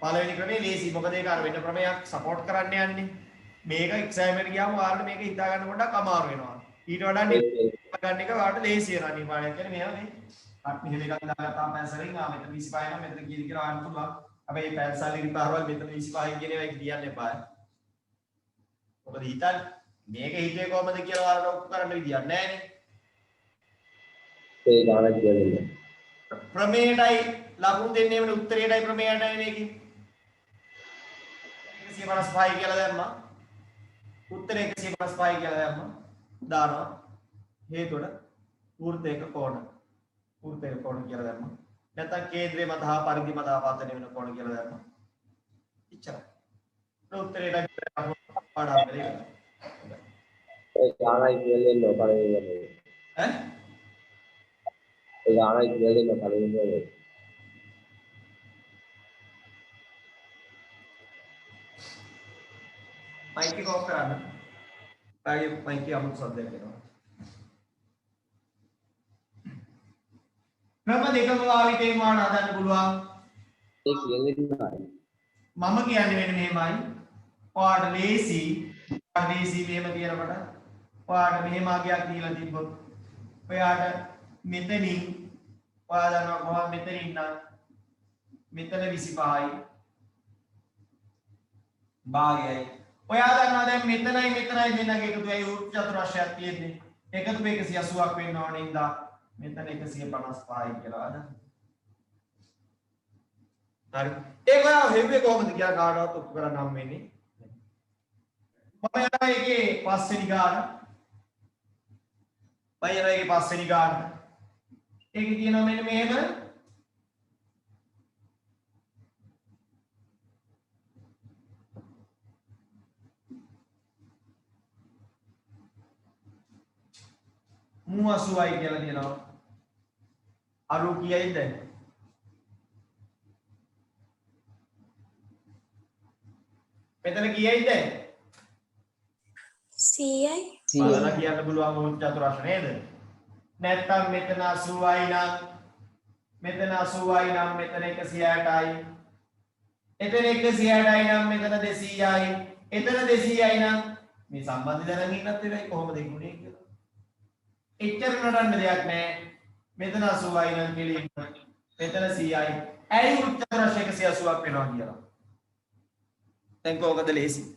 පළවෙනි ක්‍රමේ ලේසි. මොකද ඒක අර වෙන ක්‍රමයක් සපෝට් කරන්න යන්නේ. මේක එක්සෑම් එකට ගියාම ඔයාලට මේක හිතා ගන්න පොඩ්ඩක් අමාරු වෙනවා. ඊට වඩා ගන්න එක ඔයාලට ලේසි වෙනවා අනිවාර්යයෙන්. කියන්නේ මෙයා මේ කට් මෙහෙම එකක් දාගත්තාම පැන්සලෙන් මෙතන 25 නම් මෙතන කීයද කියලා හොයන්න පුළුවන්. හැබැයි පැන්සල් ඉරිපාරවල් මෙතන 25 කියන ඒවා කියන්න එපා. මොකද හිතන්න මේක හිතුවේ කොහමද කියලා ඔයාලට ඔප්පු කරන්න විදියක් නැහැ නේ.
ඒ ගානක් කියන්නේ.
ප්‍රමේයටයි ලකුණු දෙන්නේ වෙන උත්තරයටයි ප්‍රමේයටයි මේකේ. 155 කියලා දැම්මා. උත්තරේ 155 කියලා දැම්මා. දානවා. හේතුවට වෘත්තයක කෝණ. වෘත්තයක කෝණ කියලා දැම්මා. නැත්නම් කේන්ද්‍රය මත හා පරිධි මත ආපතන වෙන කෝණ කියලා දැම්මා. ඉච්චරයි. උත්තරේට පාඩම් කරේ.
ඒ ගානක් කියන්නේ නොපරේ.
ඈ?
ඒ ගානක් කියන්නේ නොපරේ.
මයික් එක ඔෆ් කරන්න. ආයේ මයික් එක අමුතු සද්දයක් එනවා. ක්‍රම දෙකම භාවිතයෙන් වාන හදන්න පුළුවන්.
ඒ කියන්නේ නෑ.
මම කියන්නේ වෙන මෙහෙමයි. ඔයාට ලේසි. ඔයාට ලේසි මෙහෙම කියනකොට ඔයාට මෙහෙම ආගයක් දීලා තිබ්බොත් ඔයාට මෙතනින් ඔයා දන්නවා කොහොමද මෙතනින් ඉන්න මෙතන 25යි භාගයයි. ඔයා දන්නවා දැන් මෙතනයි මෙතනයි දෙන්නගේ එකතුවයි චතුරස්‍රයක් තියෙන්නේ. එකතු 180ක් වෙන්න ඕනේ ඉඳා මෙතන 155යි කියලා අද. හරි. ඒක ඔයා හෙව්වේ කොහොමද කියලා කාටවත් ඔප්පු කරන්න හම් වෙන්නේ. මම යනවා ඒකේ පස්වෙනි ගාන. මම යනවා ඒකේ පස්වෙනි ගාන. ඒකේ තියෙනවා මෙන්න මෙහෙම මුවසුවයි කියලා තියෙනවා. අරු කීයයිද? මෙතන කීයයිද?
100යි.
බලලා කියන්න පුළුවන් වෘත්ත චතුරස්‍ර නේද? නැත්තම් මෙතන 80යි නම් මෙතන 80යි නම් මෙතන 160යි. එතන 160යි නම් මෙතන 200යි. එතන 200යි නම් මේ සම්බන්ධ දැනගෙන ඉන්නත් වෙයි කොහොමද ඉන්නේ කියලා. එච්චර නඩන්න දෙයක් නැහැ. මෙතන 80යි නම් කෙලින්ම මෙතන 100යි. ඇයි වෘත්ත චතුරස්‍ර 180ක් වෙනවා කියලා. දැන් කොහොමද ලේසි?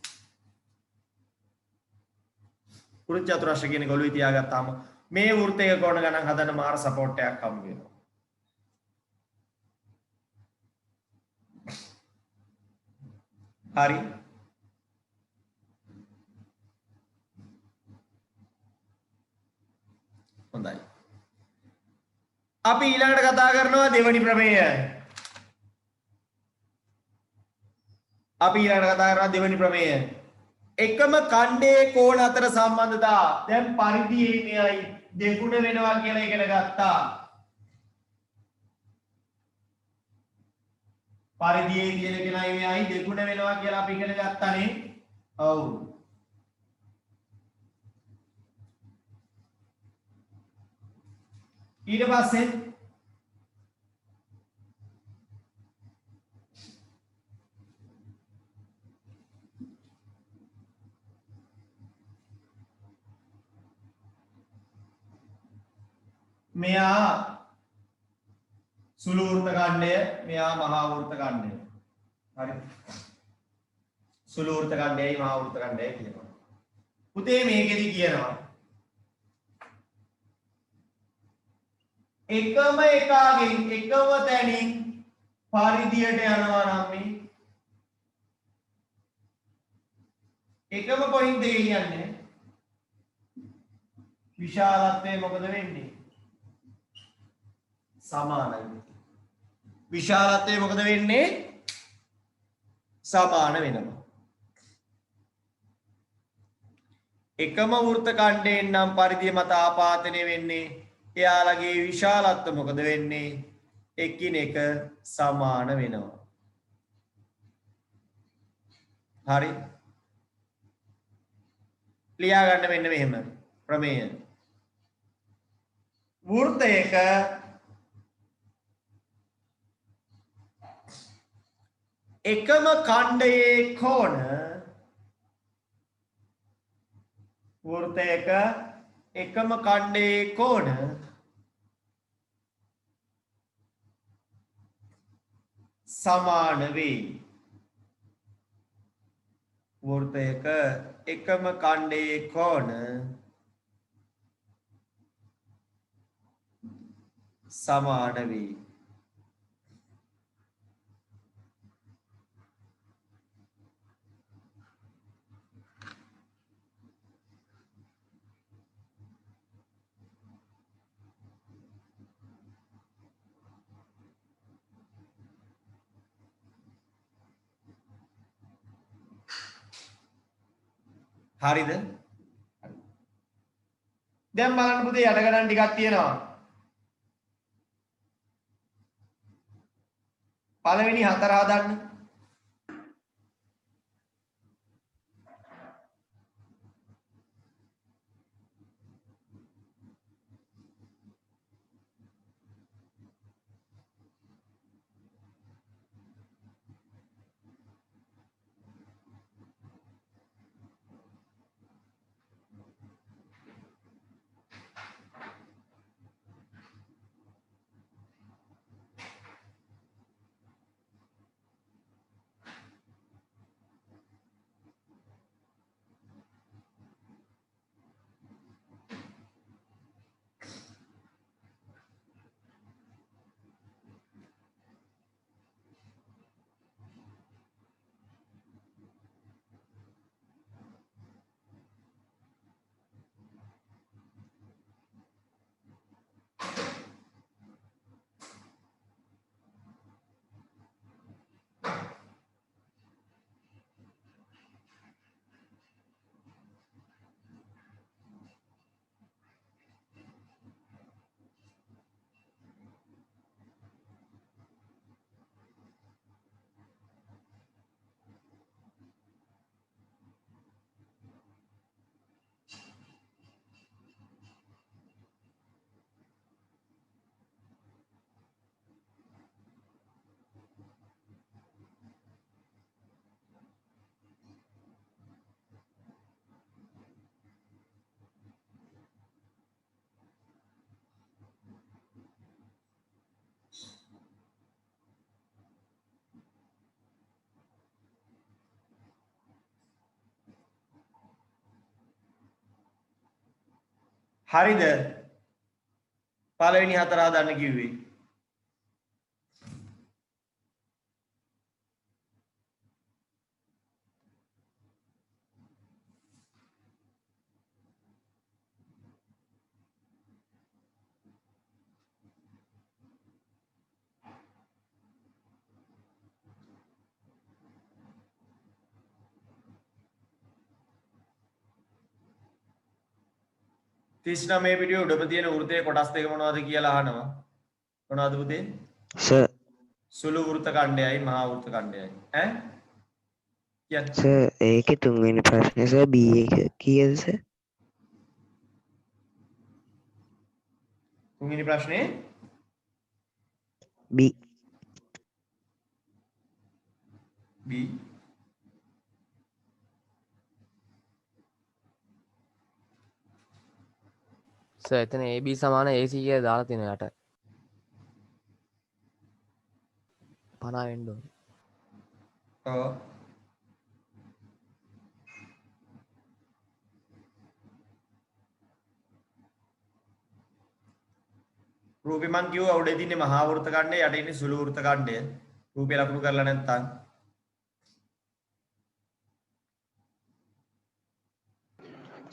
වෘත්ත චතුරස්‍ර කියන ගොළුයි තියාගත්තාම මේ වෘත්තයක කෝණ ගණන් හදන්න මාර සපෝට් එකක් හම්බ වෙනවා. හරි. හොඳයි. අපි ඊළඟට කතා කරනවා දෙවනි ප්‍රමේය. අපි ඊළඟට කතා කරනවා දෙවනි ප්‍රමේය. එකම ඛණ්ඩයේ කෝණ අතර සම්බන්ධතා දැන් පරිධියේ මෙයයි දෙගුණ වෙනවා කියලා ඉගෙන ගත්තා. පරිධියේ කියන කෙනයි මෙයයි දෙගුණ වෙනවා කියලා අපි ඉගෙන ගත්තානේ. ඔව්. ඊට පස්සේ මෙයා සුළු වෘත්ත ඛණ්ඩය මෙයා මහා වෘත්ත ඛණ්ඩය. හරි. සුළු වෘත්ත ඛණ්ඩයයි මහා වෘත්ත ඛණ්ඩයයි කියනවා. පුතේ මේකෙදි කියනවා එකම එකාගෙන් එකම තැනින් පරිධියට යනවා නම් මේ එකම පොයින්ට් එකේ කියන්නේ විශාලත්වය මොකද වෙන්නේ? සමානයි. විශාලත්වය මොකද වෙන්නේ? සමාන වෙනවා. එකම වෘත්ත ඛණ්ඩයෙන් නම් පරිධිය මත ආපාතනය වෙන්නේ එයාලගේ විශාලත්වය මොකද වෙන්නේ? එකිනෙක සමාන වෙනවා. හරි. ලියා ගන්න මෙන්න මෙහෙම ප්‍රමේය. වෘත්තයක එකම ඛණ්ඩයේ කෝණ වෘත්තයක එකම ඛණ්ඩයේ කෝණ සමාන වේ. වෘත්තයක එකම ඛණ්ඩයේ කෝණ සමාන වේ. හරිද? දැන් බලන්න පුතේ යට ගණන් ටිකක් තියෙනවා. පළවෙනි හතර හදන්න. හරිද? පළවෙනි හතර හදන්න කිව්වේ. තිස්නා මේ පිටියේ උඩම තියෙන වෘත්තයේ කොටස් දෙක මොනවද කියලා අහනවා. මොනවද පුතේ?
සර්
සුළු වෘත්ත ඛණ්ඩයයි මහා වෘත්ත ඛණ්ඩයයි. ඈ? කියන්න.
සර් ඒකේ තුන්වෙනි ප්‍රශ්නේ සර් B එක කීයද සර්?
තුන්වෙනි ප්‍රශ්නේ
B
B
එතන AB සමාන AC කියලා දාලා තියෙනවා යට 50 වෙන්න ඕනේ.
ඔව්. රූපේ මං කිව්වා උඩ තියෙන්නේ මහා වෘත්ත ඛණ්ඩය යට ඉන්නේ සුළු වෘත්ත ඛණ්ඩය. රූපේ ලකුණු කරලා නැත්තම්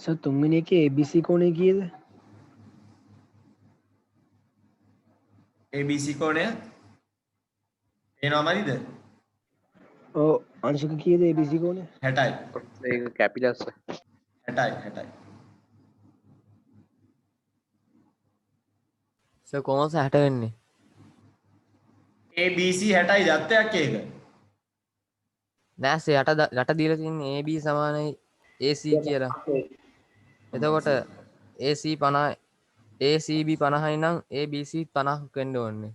සර් තුන්වෙනි එකේ ABC කෝණය කීයද?
ABC කෝණය පේනවා මදිද?
ඔව් අංශක කීයද ABC කෝණය?
60යි.
ඒක කැපිටල්ස්
60යි.
සර් කොහොමද 60 වෙන්නේ?
ABC 60යි දත්තයක් ඒක.
නෑ සර් යට දීලා තියෙන්නේ AB සමානයි AC කියලා. එතකොට AC 50 ACB 50යි නම් ABC 50ක් වෙන්න ඕනේ.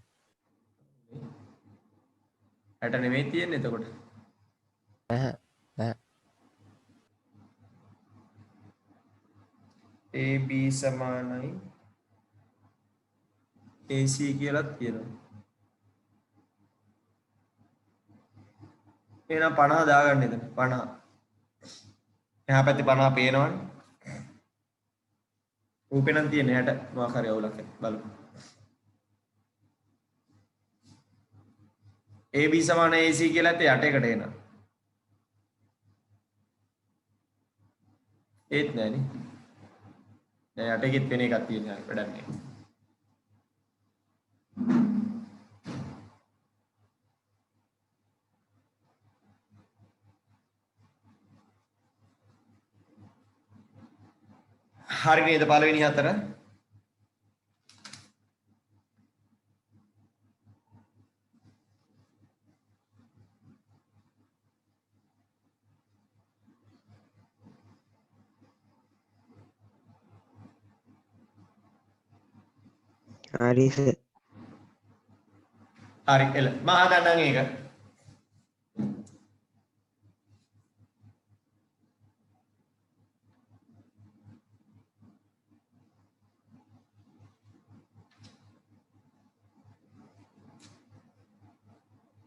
60 නෙමෙයි තියෙන්නේ එතකොට.
නැහැ. නැහැ.
AB සමානයි AC කියලා තියෙනවා. එහෙනම් 50 දාගන්න එතන 50. එහා පැත්තේ 50 පේනවනේ. රූපේ නම් තියෙන්නේ 60 මොකක් හරි අවුලක් බලමු. AB සමාන AC කියලා ඇත්තේ යට එකට එනවා. ඒත් නෑනේ. දැන් යට එකෙත් වෙන එකක් තියෙනවා වැඩක් නෑ. හරි නේද පළවෙනි හතර?
හරි සර්.
හරි එල මම අහගන්නම් ඒක.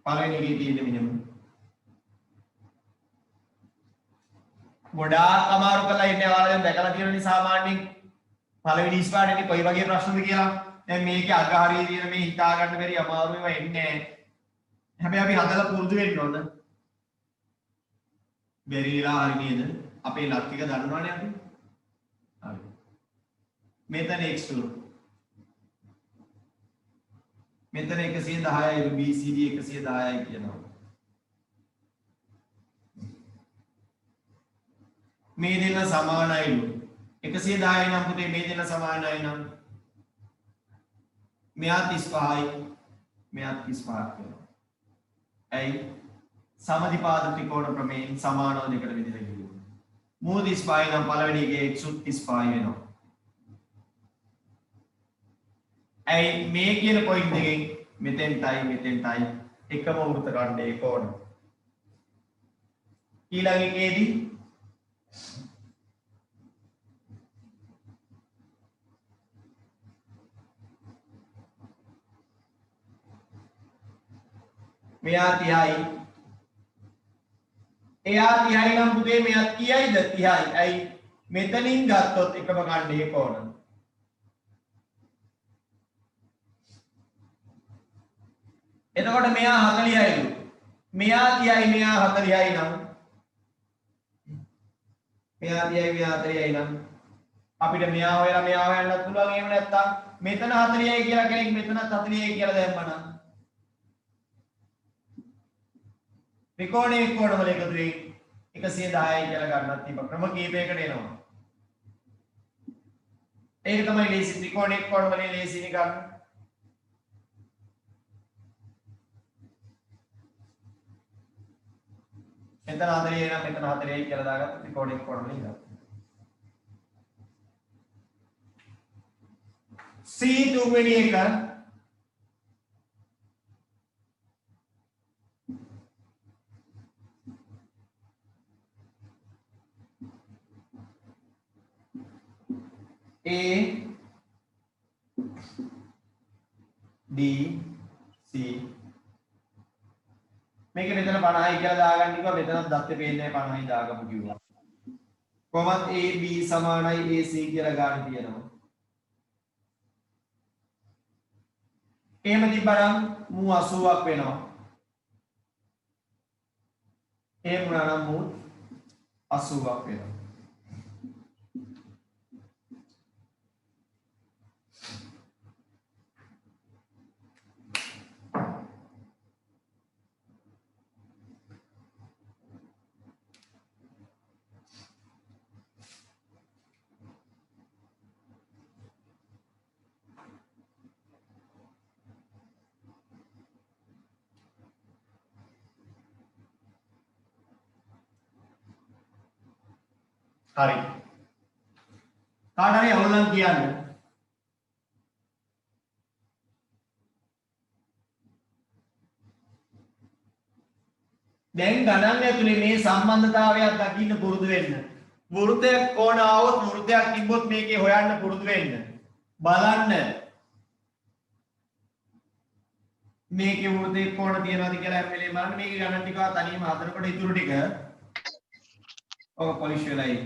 පළවෙනි එකේ තියෙන මෙහෙම. ගොඩාක් අමාරු කරලා ඉන්නේ ඔයාලා දැන් දැකලා තියෙනනේ සාමාන්‍යයෙන් පළවෙනි ඉස්පාඩේදී කොයි වගේ ප්‍රශ්නද කියලා. දැන් මේකේ අග හරිය තියෙන මේ හිතා ගන්න බැරි අමාරු ඒවා එන්නේ නැහැ. හැබැයි අපි හදලා පුරුදු වෙන්න ඕන. බැරිලා හරි නේද? අපේ ලක් එක දන්නවනේ අපි. හරි. මෙතන x2. මෙතන 110යි BCD 110යි කියනවා. මේ දෙන්න සමානයිලු. 110යි නම් පුතේ මේ දෙන්න සමානයි නම් මෙයා 35යි මෙයා 35ක් වෙනවා. ඇයි? සමදිපාද ත්‍රිකෝණ ප්‍රමේයෙන් සමානව දෙකට බෙදලා ගියොත්. මූල 35 නම් පළවෙනි එකේ x 35 වෙනවා. ඇයි මේ කියන පොයින්ට් එකෙන් මෙතෙන්ටයි එකම වෘත්ත ඛණ්ඩයේ කෝණ. ඊළඟ එකේදී මෙයා 30යි. එයා 30යි නම් පුතේ මෙයා කීයයිද 30යි. ඇයි මෙතනින් ගත්තොත් එකම ඛණ්ඩයේ කෝණ. එතකොට මෙයා 40යිලු. මෙයා 30යි මෙයා 40යි නම් මෙයා 30යි මෙයා 40යි නම් අපිට මෙයා හොයන්නත් පුළුවන්. එහෙම නැත්නම් මෙතන 40යි කියලා කෙනෙක් මෙතනත් 40යි කියලා දැම්මනම් ත්‍රිකෝණයේ කෝණ වල එකතුවෙන් 110යි කියලා ගන්නත් තිබ්බ ක්‍රම කීපයකට එනවා. ඒක තමයි ලේසි ත්‍රිකෝණයේ කෝණ වලින් ලේසිනේ ගන්න. මෙතන 40යි නම් මෙතන 40යි කියලා දාගත්ත ත්‍රිකෝණයේ කෝණ වලින් ගන්න. C තුන්වෙනි එක A D C මේක මෙතන 50යි කියලා දාගන්න කිව්වා මෙතනත් දත්තේ පේන්නේ 50යි දාගමු කිව්වා කොහොමද AB සමානයි AC කියලා ගන්න තියෙනවා එහෙම තිබ්බනම් මු 80ක් වෙනවා එහෙම වුණා නම් මු 80ක් වෙනවා හරි කාට හරි අවුල් නම් කියන්න දැන් ගණන් ඇතුලේ මේ සම්බන්ධතාවයක් දකින්න පුරුදු වෙන්න වෘත්තයක් කොන આવොත් වෘත්තයක් තිබ්බොත් මේකේ හොයන්න පුරුදු වෙන්න බලන්න මේකේ වෘත්තේ කොන තියනවාද කියලා හැම වෙලේම බලන්න මේකේ ගණන් ටික තනියම හදනකොට ඉතුරු ටික ඔක පොලිෂ් වෙලයි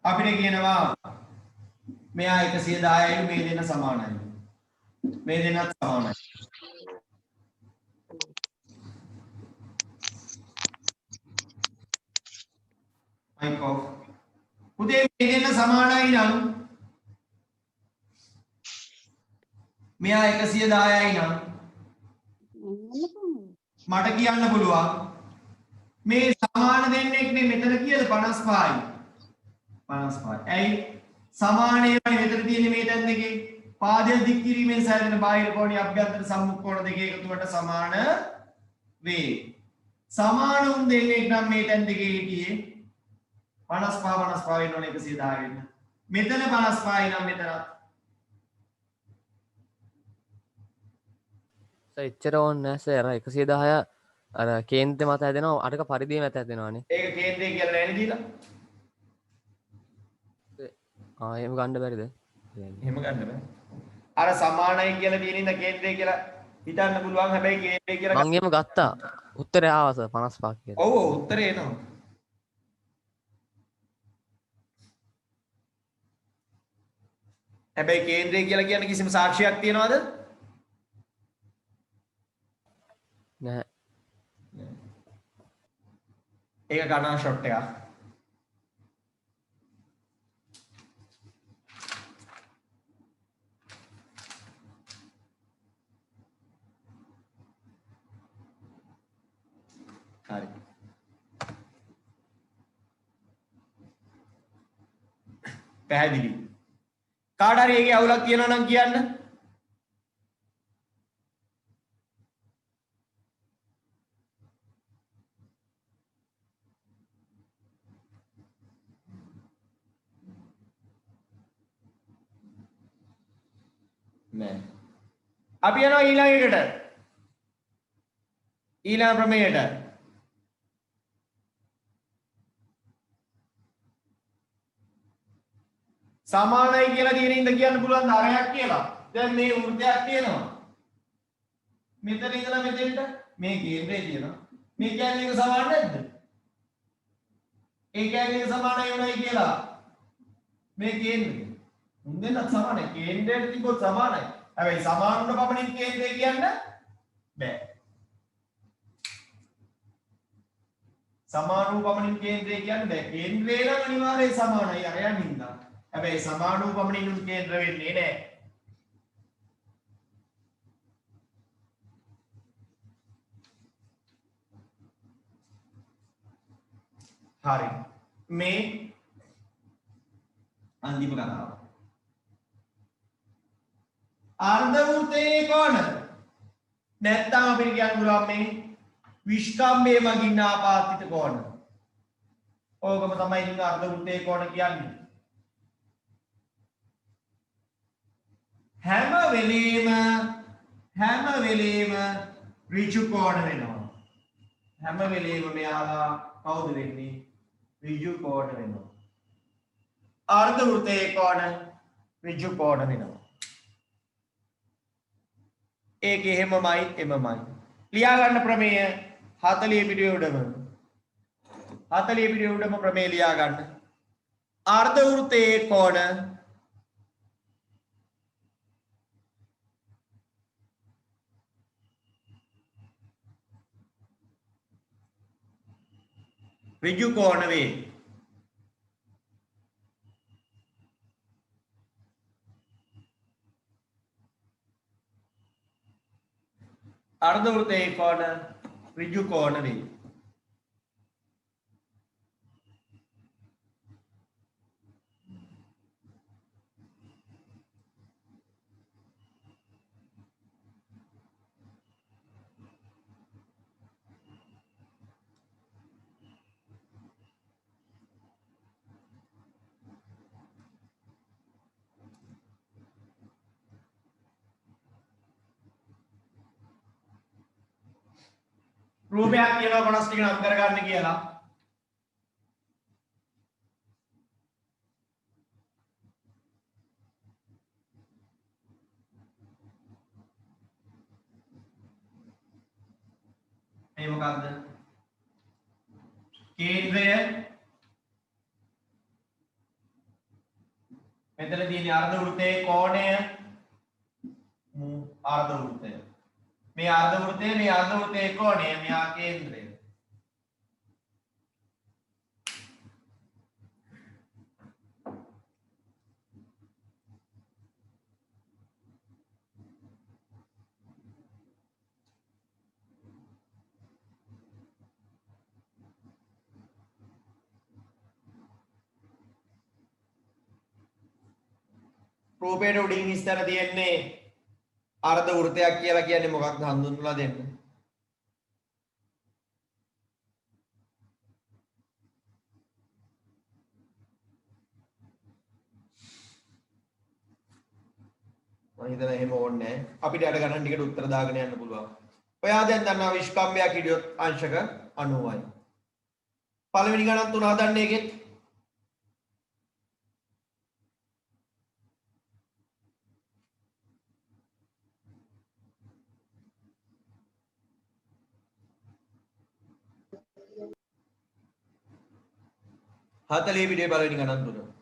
අපිට කියනවා මෙයා 110යි මේ දෙන්න සමානයි මේ දෙන්නත් සමානයි මයික් ඔෆ් උදේ මේ දෙන්න සමානයි නම් මෙයා 110යි නම් මට කියන්න පුළුවන් මේ සමාන දෙන්නෙක් නේ මෙතන කියලා 55යි 55 ඇයි සමානයි මෙතන තියෙන මේ තැන් දෙකේ පාදය දික් කිරීමෙන් සැලෙන බාහිර කෝණී අභ්‍යන්තර සම්මුඛ කෝණ දෙකේ එකතුවට සමාන වේ සමාන උන් දෙන්නෙක් නම් මේ තැන් දෙකේ හිටියේ 55 වෙන්න ඕනේ 110 වෙන්න මෙතන 55යි නම් මෙතනත්
එච්චර ඕනේ නැහැ සර් 110 අර කේන්ද්‍රය මත හැදෙනවා අටක පරිධිය මත හැදෙනවානේ
ඒක කේන්ද්‍රය කියලා නෑනේ දීලා
එහෙම ගන්න බැරිද
එහෙම ගන්න බෑ අර සමානයි කියලා තියෙන ඉඳ කේන්ද්‍රය කියලා හිතන්න පුළුවන් හැබැයි කේන්ද්‍රය කියලා
මම එහෙම ගත්තා උත්තරය ආවා සර් 55 කියලා
ඔව් උත්තරේ එනවා හැබැයි කේන්ද්‍රය කියලා කියන්නේ කිසිම සාක්ෂියක් තියනවද
නැහැ
ඒක ගණන් ෂොට් එකක් හරි පැහැදිලි කාට හරි ඒකේ අවුලක් තියෙනවා නම් කියන්න නෑ අපි යනවා ඊළඟ එකට ඊළඟ ප්‍රමේයට සමානයි කියලා තියෙන ඉඳ කියන්න පුළුවන් ධාරයක් කියලා. දැන් මේ වෘත්තයක් තියෙනවා. මෙතන ඉඳලා මෙතෙන්ට මේ කේන්ද්‍රය තියෙනවා. මේ කියන්නේ එක සමාන නැද්ද? ඒ කියන්නේ එක සමානයි උනායි කියලා. මේ කේන්ද්‍රය. මුන් දෙන්නත් සමානයි. කේන්ද්‍රයට තිබ්බොත් සමානයි. හැබැයි සමාන වුණ පමණින් කේන්ද්‍රය කියන්න බෑ. සමාන වූ පමණින් කේන්ද්‍රය කියන්න බෑ. කේන්ද්‍රය නම් අනිවාර්යයෙන් සමානයි අරයන් හින්දා. හැබැයි සමාන වූ පමණින් උන් කේන්ද්‍ර වෙන්නේ නැහැ. හරි. මේ අන්තිම කතාව. අර්ධ වෘත්තයේ කෝණ නැත්තම් අපිට කියන්න පුළුවන් මේ විස්කම්භයේ මගින් ආපාතිත කෝණ. ඕකම තමයි ඉතින් අර්ධ වෘත්තයේ කෝණ කියන්නේ. හැම වෙලේම ඍජු කෝණ වෙනවා. හැම වෙලේම මෙයාලා කවුද වෙන්නේ? ඍජු කෝණ වෙනවා. අර්ධ වෘත්තයේ කෝණ ඍජු කෝණ වෙනවා. ඒක එහෙමමයි එමමයි. ලියා ගන්න ප්‍රමේය 40 පිටුවේ උඩම 40 පිටුවේ උඩම ප්‍රමේය ලියා ගන්න. අර්ධ වෘත්තයේ කෝණ ඍජු කෝණ වේ. අර්ධ වෘත්තයේ කෝණ ඍජු කෝණ වේ. රූපයක් කියලා කොටස් ටික නම් කරගන්න කියලා. මේ මොකක්ද? කේන්ද්‍රය මෙතන තියෙන අර්ධ වෘත්තයේ කෝණය අර්ධ වෘත්තය. මේ අර්ධ වෘත්තයේ කෝණය මෙහා කේන්ද්‍රය. රූපයට උඩින් ඉස්සර තියෙන්නේ අර්ධ වෘත්තයක් කියලා කියන්නේ මොකක්ද හඳුන්වලා දෙන්න. මම හිතනවා එහෙම ඕනේ නැහැ. අපිට අර ගණන් ටිකට උත්තර දාගෙන යන්න පුළුවන්. ඔයා දැන් දන්නවා විස්කම්භයක් හිටියොත් අංශක 90යි. පළවෙනි ගණන් තුන හදන්නේ එකෙත් හතලේ පිටේ පළවෙනි ගණන් තුන.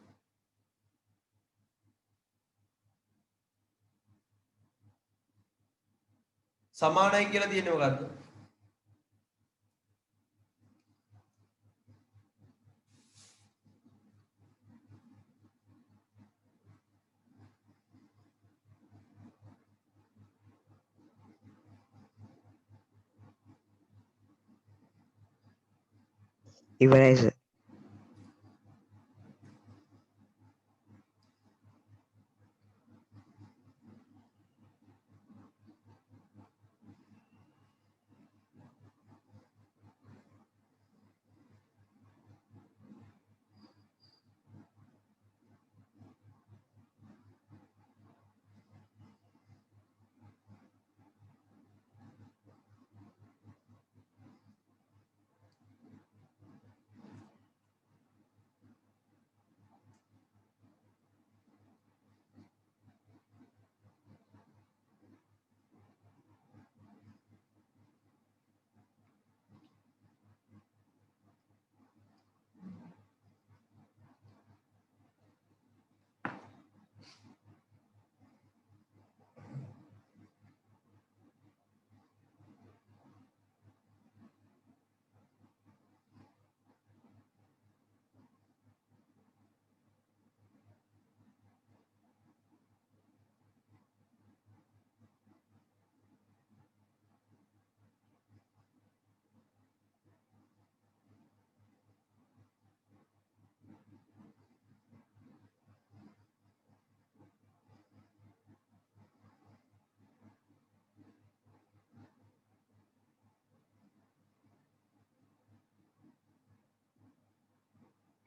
සමානයි කියලා තියෙන්නේ මොකද්ද?
ඉවරයි සර්.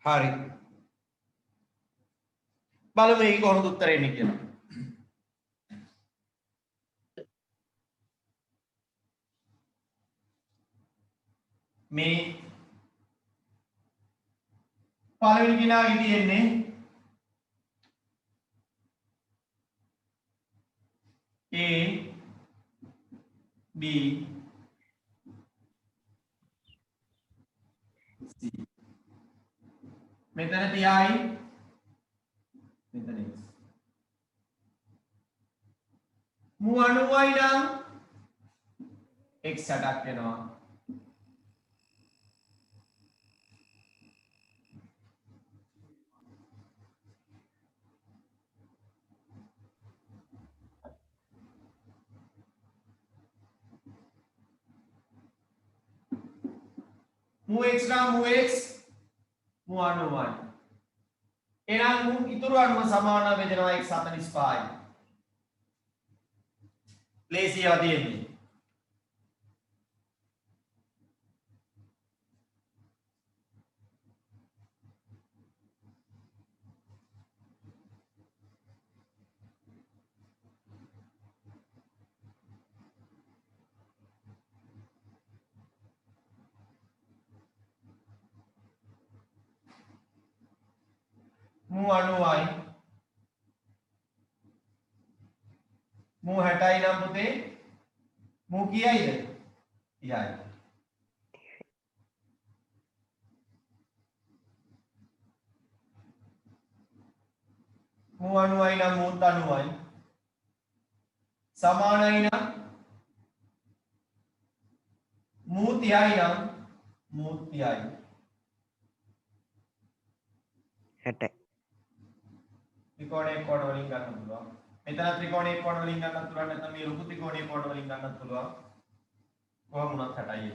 හරි. බලමු මේක කොහොමද උත්තරේ එන්නේ කියලා. මේ පළවෙනි කෙනාගේ තියෙන්නේ
A B C මෙතන තියයි මෙතන x මු 90යි නම් x 60ක් වෙනවා mu x නම් mu x mu 90යි එහෙනම් mu ඉතුරු අණුව සමාන බෙදෙනවා x 45යි ලේසියව තියෙන්නේ mu 90යි mu 60යි නම් පුතේ mu කීයයිද 30යි mu 90යි නම් mu 90යි සමානයි නම් mu 30යි නම් mu 30යි
60
ත්‍රිකෝණයේ කෝණ වලින් ගන්න පුළුවන්. මෙතන ත්‍රිකෝණයේ කෝණ වලින් ගන්නත් පුළුවන් නැත්නම් මේ ලොකු ත්‍රිකෝණයේ කෝණ වලින් ගන්නත් පුළුවන්. කොහොම වුණත් 60යි.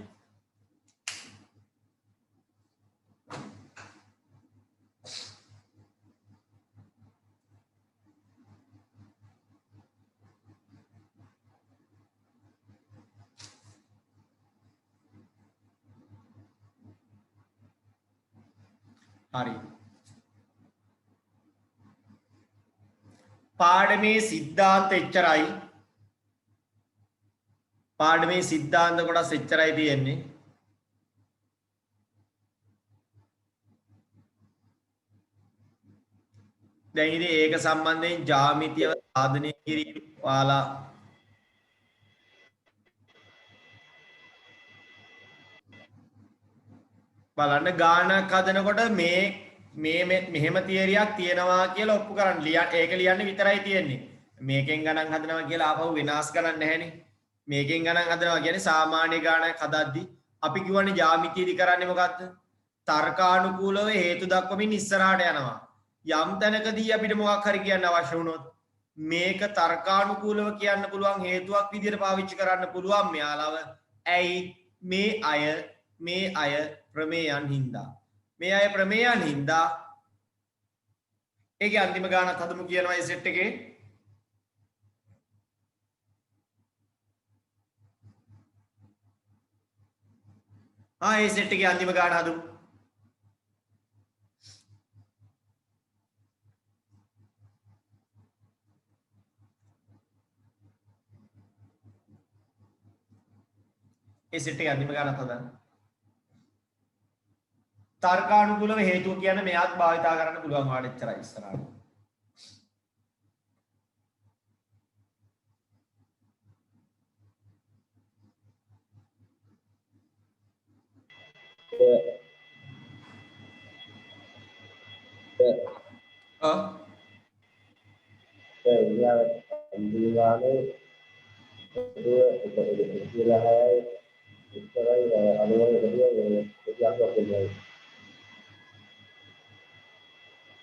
හරි. පාඩමේ සිද්ධාන්ත එච්චරයි පාඩමේ සිද්ධාන්ත කොටස් එච්චරයි තියෙන්නේ දැන් ඉතින් ඒක සම්බන්ධයෙන් ජ්‍යාමිතියව සාධනය කිරීම ඔයාලා බලන්න ගානක් හදනකොට මේ මෙහෙම තියරියක් තියෙනවා කියලා ඔප්පු කරන්න ඒක ලියන්න විතරයි තියෙන්නේ මේකෙන් ගණන් හදනවා කියලා ආපහු වෙනස් කරන්න නැහැනේ මේකෙන් ගණන් හදනවා කියන්නේ සාමාන්‍ය ගානක් හදද්දි අපි කියවනේ ජ්‍යාමිතියදි කරන්නේ මොකද්ද තර්කානුකූලව හේතු දක්වමින් ඉස්සරහට යනවා යම් තැනකදී අපිට මොකක් හරි කියන්න අවශ්‍ය වුණොත් මේක තර්කානුකූලව කියන්න පුළුවන් හේතුවක් විදිහට පාවිච්චි කරන්න පුළුවන් මෙයාලව ඇයි මේ අය ප්‍රමේයන් හින්දා මේ අය ප්‍රමේයන් හින්දා ඒකේ අන්තිම ගානත් හදමු කියනවා ඒ සෙට් එකේ ඒ සෙට් එකේ අන්තිම ගාන හදමු ඒ සෙට් එකේ අන්තිම ගානත් හදන්න තර්කානුකූලව හේතුව කියන්නේ මෙයාත් භාවිතා කරන්න පුළුවන් වාට එච්චරයි ඉස්සරහට.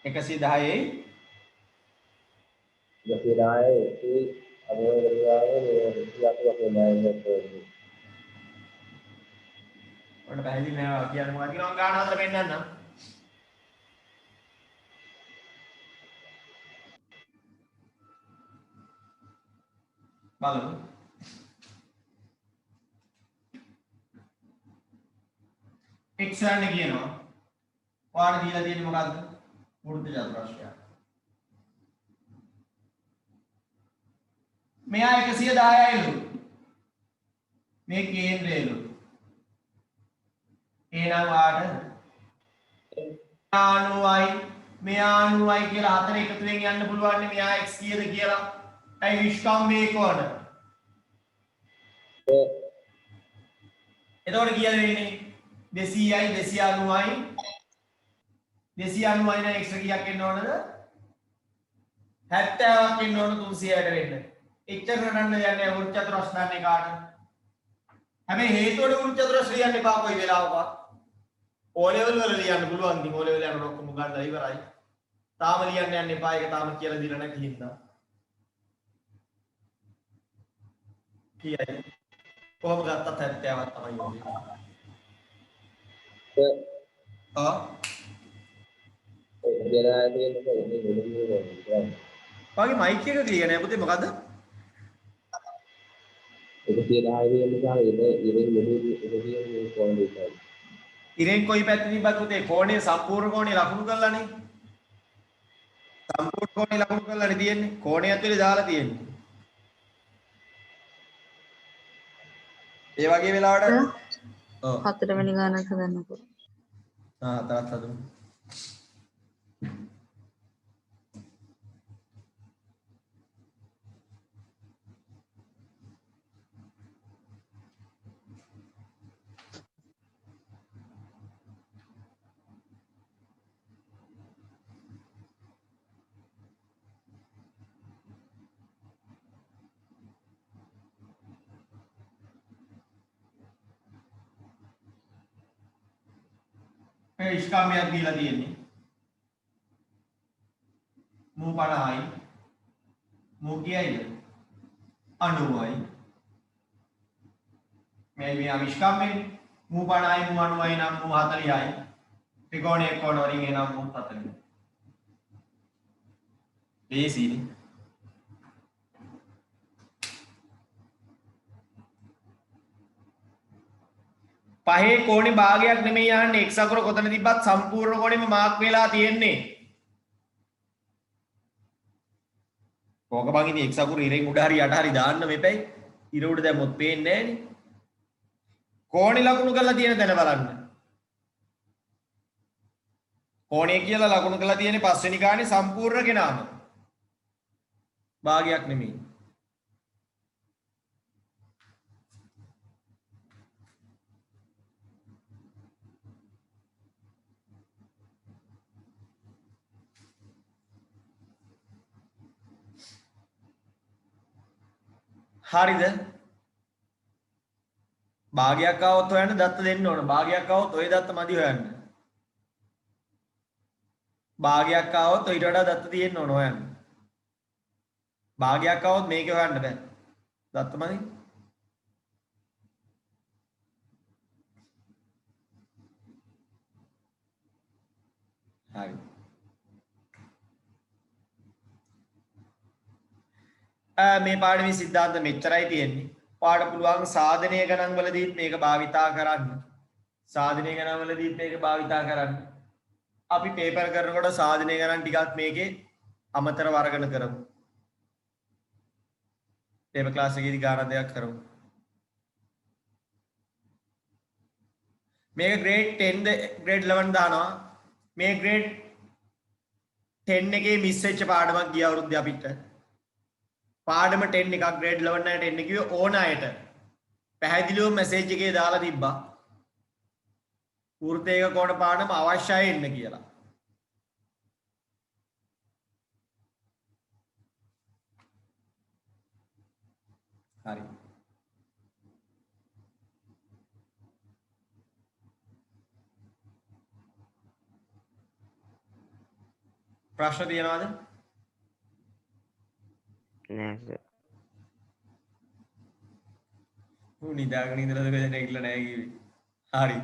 එකසි දහයේ ඔන්න පැහැදිලි නෑ කියන්න මොකක්ද කියනවා ගාන හතර පෙන්නන්න බලමු x ගන්න කියනවා ඔයාලට දීලා තියෙන්නේ මොකද්ද වෘත්ත චතුරස්‍රය මෙයා 110යිලු මේ කේන්ද්‍රයලු එහෙනම් වාට 90යි මෙයා 90යි කියලා හතර එකතුවෙන් යන්න පුළුවන් මෙයා x කීයද කියලා ඇයි විශ්කම්භයේ කොන? එතකොට කීයද වෙන්නේ? 200යි 290යි 290යි නම් එක්ස්ට්‍රා කීයක් එන්න ඕනද? 70ක් එන්න ඕන 300ට වෙන්න. එච්චර නන්න යන්නේ වෘත්ත චතුරස්‍රය දන්නේ කාට? හැබැයි හේතුවට වෘත්ත චතුරස්‍රය ලියන්න එපා කොයි වෙලාවකවත්. O level වල ලියන්න පුළුවන්. ඉතින් O level යනකොට ඔක්කොම ගන්න ඉවරයි. තාම ලියන්න යන්න එපා. ඒක තාම කියලා දීලා නැති හින්දා. කීයද? කොහොම ගත්තත් 70ක් තමයි ඕනේ. ඔයාගේ මයික් එක ක්ලියර් නෑ පුතේ මොකද්ද? ඉරෙන් කොයි පැත්තේ තිබ්බත් පුතේ කෝණය සම්පූර්ණ කෝණය ලකුණු කරලානේ. සම්පූර්ණ කෝණය ලකුණු කරලානේ තියෙන්නේ. කෝණයත් වෙලේ දාලා තියෙන්නේ. ඒ වගේ වෙලාවට ඔව්
4 වෙනි ගානක් හදන්නකෝ.
තාත් හදමු. මේ ඉස්කාමයක් දීලා තියෙන්නේ. මූ 50යි. මූ කීයද? 90යි. මේ අවිස්කාමයේ මූ 50යි මූ 90යි නම් මූ 40යි. ත්‍රිකෝණයේ කෝණ වලින් එනම් මූ 40යි. බේසිනේ. පහේ කෝණේ භාගයක් නෙමෙයි යන්නේ x අකුර කොතන තිබ්බත් සම්පූර්ණ කෝණෙම මාක් වෙලා තියෙන්නේ. කෝක බං ඉතින් x අකුර ඉරෙන් උඩ හරි යට හරි දාන්න මෙපැයි. ඉර උඩ දැම්මොත් පේන්නේ නැහනේ. කෝණේ ලකුණු කරලා තියෙන තැන බලන්න. කෝණේ කියලා ලකුණු කරලා තියෙන්නේ පස්වෙනි ගානේ සම්පූර්ණ කෙනාම. භාගයක් නෙමෙයි. හරිද? භාගයක් આવොත් හොයන්න දත්ත දෙන්න ඕන. භාගයක් આવොත් ওই දත්ත මදි හොයන්න. භාගයක් આવොත් ඊට වඩා දත්ත තියෙන්න ඕන හොයන්න. භාගයක් આવොත් මේක හොයන්න බෑ. දත්ත මදි. හරි. මේ පාඩමේ සිද්ධාන්ත මෙච්චරයි තියෙන්නේ. පාඩ පුළුවන් සාධනය ගණන් වලදීත් මේක භාවිතා කරන්න. සාධනය ගණන් වලදීත් මේක භාවිතා කරන්න. අපි පේපර් කරනකොට සාධනය ගණන් ටිකක් මේකේ අමතර වර්ගන කරමු. පේපර් ක්ලාස් එකේදී ගාන දෙකක් කරමු. මේක grade 10 grade 11 දානවා. මේ grade 10 එකේ මිස් වෙච්ච පාඩමක් ගිය අවුරුද්දේ අපිට. පාඩම 10 එකක් grade 11 අයට එන්න කිව්වේ ඕන අයට. පැහැදිලිව මැසේජ් එකේ දාලා තිබ්බා. වෘත්තයක කෝණ පාඩම අවශ්‍යයි එන්න කියලා. හරි. ප්‍රශ්න තියෙනවද?
නෑ සර්.
නිදාගෙන ඉඳලාද නැගිටලා නැහැ කිව්වේ. හරි.